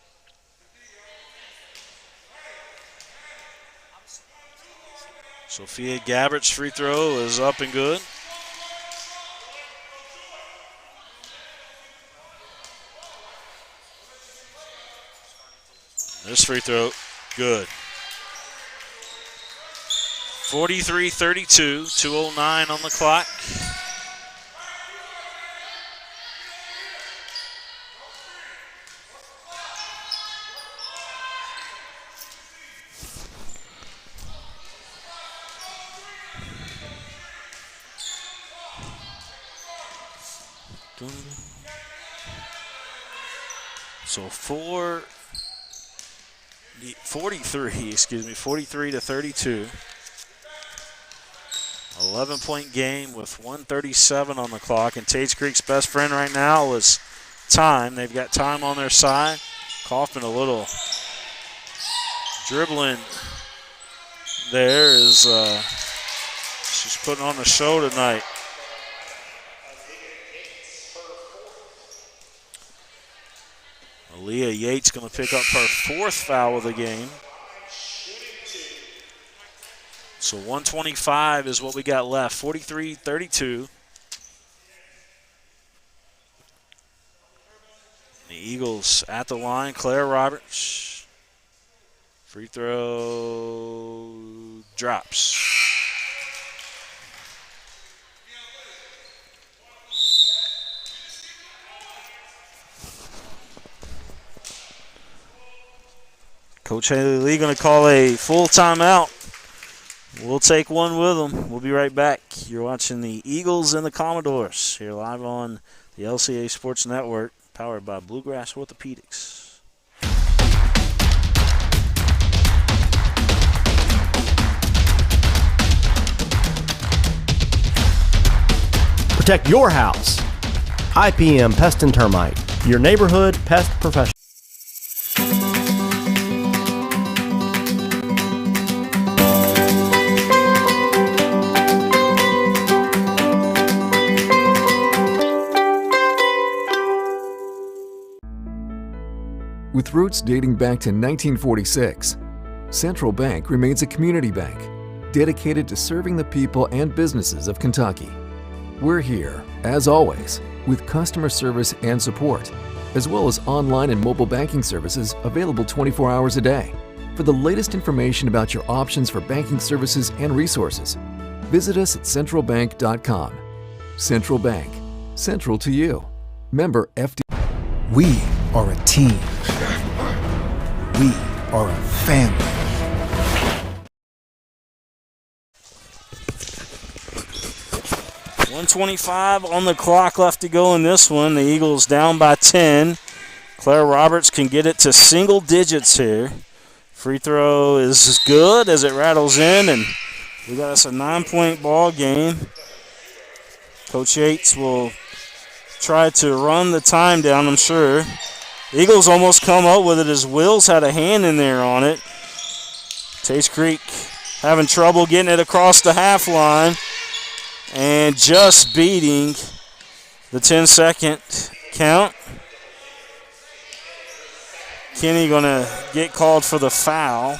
Sophia Gabbert's free throw is up and good. First free throw, good. 43-32, 2:09 on the clock. So 43-32. 11-point game with 1:37 on the clock. And Tates Creek's best friend right now is time. They've got time on their side. Kaufman a little dribbling there as she's putting on the show tonight. Aaliyah Yates going to pick up her 4th foul of the game. So 125 is what we got left. 43-32. The Eagles at the line. Claire Roberts. Free throw drops. Coach Haley Lee going to call a full timeout. We'll take one with them. We'll be right back. You're watching the Eagles and the Commodores here live on the LCA Sports Network, powered by Bluegrass Orthopedics. Protect your house. IPM Pest and Termite, your neighborhood pest professional. With roots dating back to 1946, Central Bank remains a community bank dedicated to serving the people and businesses of Kentucky. We're here, as always, with customer service and support, as well as online and mobile banking services available 24 hours a day. For the latest information about your options for banking services and resources, visit us at centralbank.com. Central Bank, central to you. Member FD. We are a team. We are a family. .125 on the clock left to go in this one. The Eagles down by 10. Claire Roberts can get it to single digits here. Free throw is good as it rattles in, and we got us a 9-point ball game. Coach Yates will try to run the time down, I'm sure. The Eagles almost come up with it as Wills had a hand in there on it. Tates Creek having trouble getting it across the half line and just beating the 10-second count. Kenny going to get called for the foul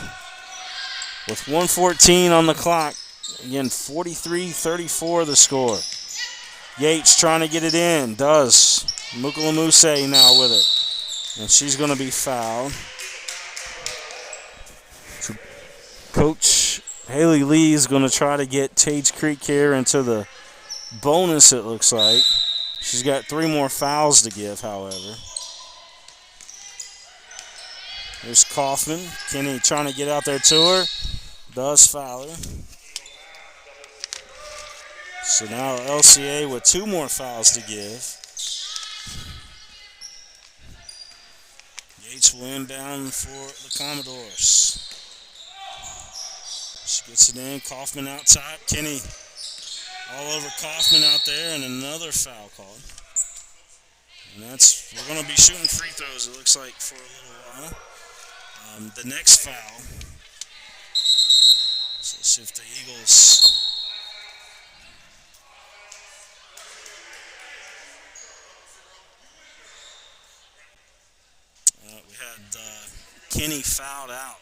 with 1:14 on the clock. Again, 43-34 the score. Yates trying to get it in. Does. Mukalamuse now with it. And she's going to be fouled. So Coach Haley Lee is going to try to get Tates Creek here into the bonus, it looks like. She's got 3 more fouls to give, however. There's Kaufman. Kenny trying to get out there to her. Does foul her. So now LCA with 2 more fouls to give. Yates will inbound for the Commodores. She gets it in. Kaufman out top. Kenny all over Kaufman out there, and another foul called. And we're going to be shooting free throws, it looks like, for a little while. The next foul. So let's see if the Eagles. We had Kenny fouled out.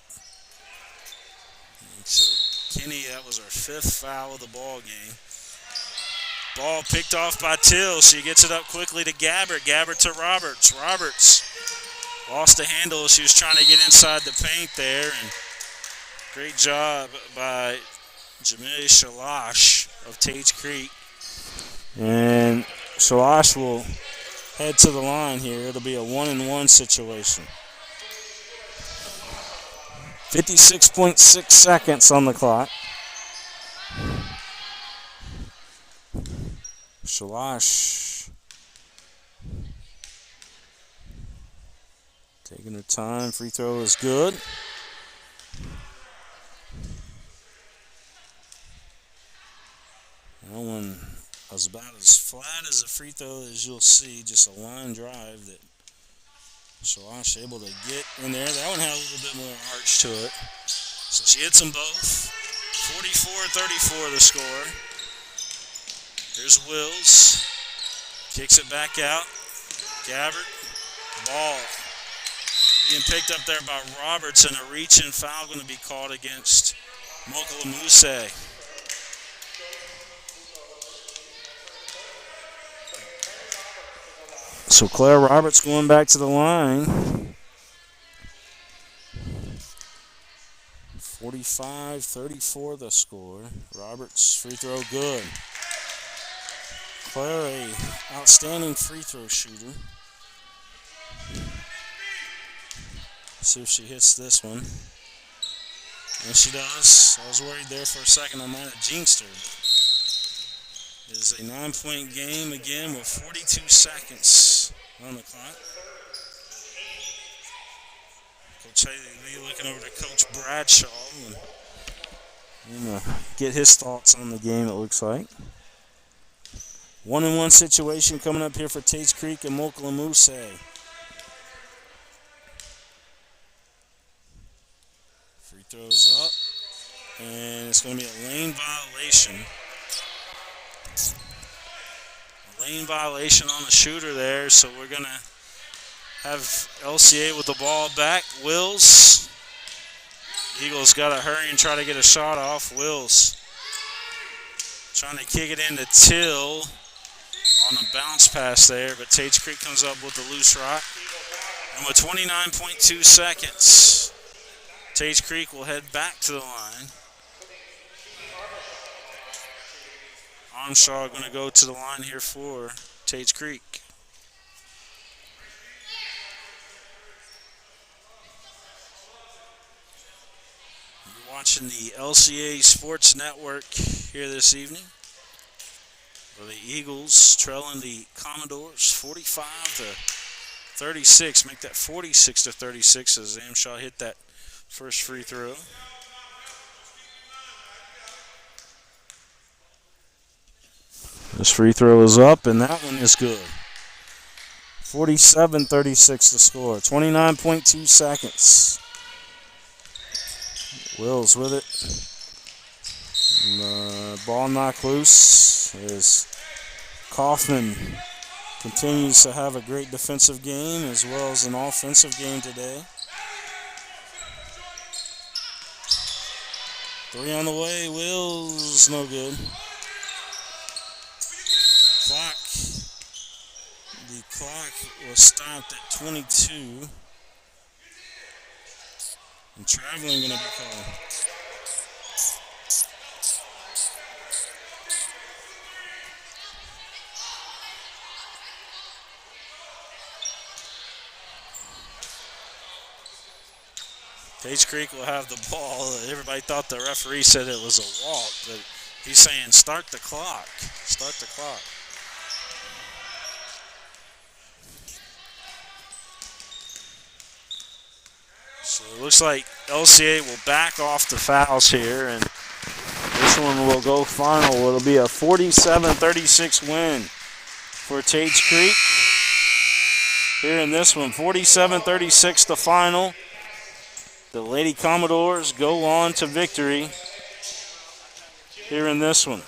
And so Kenny, that was her 5th foul of the ball game. Ball picked off by Till. She gets it up quickly to Gabbert. Gabbert to Roberts. Roberts Lost the handle. She was trying to get inside the paint there. And great job by Jamie Shalash of Tates Creek. And Shalash will head to the line here. It'll be a 1-and-1 situation. 56.6 seconds on the clock. Shalash taking her time. Free throw is good. That one was about as flat as a free throw as you'll see. Just a line drive that Shalash able to get in there. That one had a little bit more arch to it. So she hits them both. 44-34 the score. Here's Wills. Kicks it back out. Gabbard. Ball being picked up there by Roberts, and a reach-in foul going to be called against Mokalamuse. So Claire Roberts going back to the line. 45-34 the score. Roberts free throw good. Claire, a outstanding free throw shooter. See if she hits this one. And she does. I was worried there for a second I might have jinxed her. It is a 9-point game again with 42 seconds on the clock. Coach Haley looking over to Coach Bradshaw and get his thoughts on the game, it looks like. 1-and-1 situation coming up here for Tates Creek and Mokalamuse. Free throws up, and it's going to be a lane violation. A lane violation on the shooter there, so we're going to have LCA with the ball back. Wills. Eagles got to hurry and try to get a shot off. Wills trying to kick it into Till on a bounce pass there, but Tates Creek comes up with the loose rock. And with 29.2 seconds, Tates Creek will head back to the line. Armstrong going to go to the line here for Tates Creek. You're watching the LCA Sports Network here this evening. For the Eagles trailing the Commodores 45-36. Make that 46-36 as Amshaw hit that first free throw. This free throw is up, and that one is good. 47-36 to score. 29.2 seconds. Wills with it. And the ball knocked loose as Kaufman continues to have a great defensive game as well as an offensive game today. 3 on the way. Wills, no good. The clock was stopped at 22. And traveling going to be called. Tates Creek will have the ball. Everybody thought the referee said it was a walk, but he's saying start the clock. Start the clock. So it looks like LCA will back off the fouls here, and this one will go final. It'll be a 47-36 win for Tates Creek. Here in this one, 47-36 the final. The Lady Commodores go on to victory here in this one.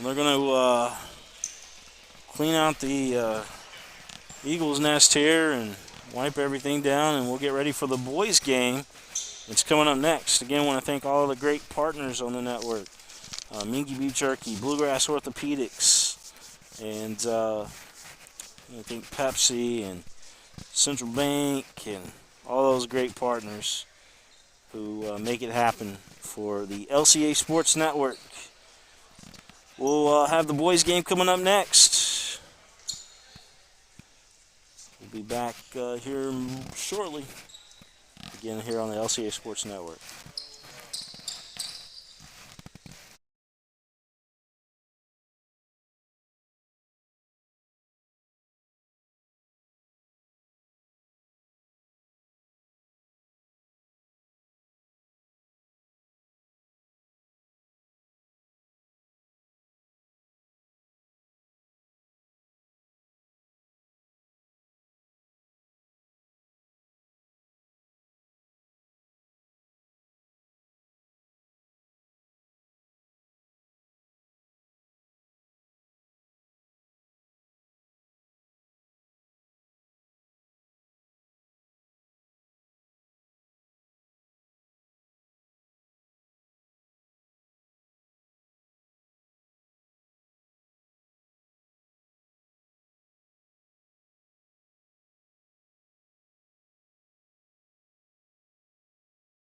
They're going to clean out the Eagles' nest here and wipe everything down, and we'll get ready for the boys' game. It's coming up next. Again, I want to thank all of the great partners on the network. Minky Beef Jerky, Bluegrass Orthopedics, and I think Pepsi and Central Bank and all those great partners who make it happen for the LCA Sports Network. We'll have the boys game coming up next. We'll be back here shortly, again here on the LCA Sports Network.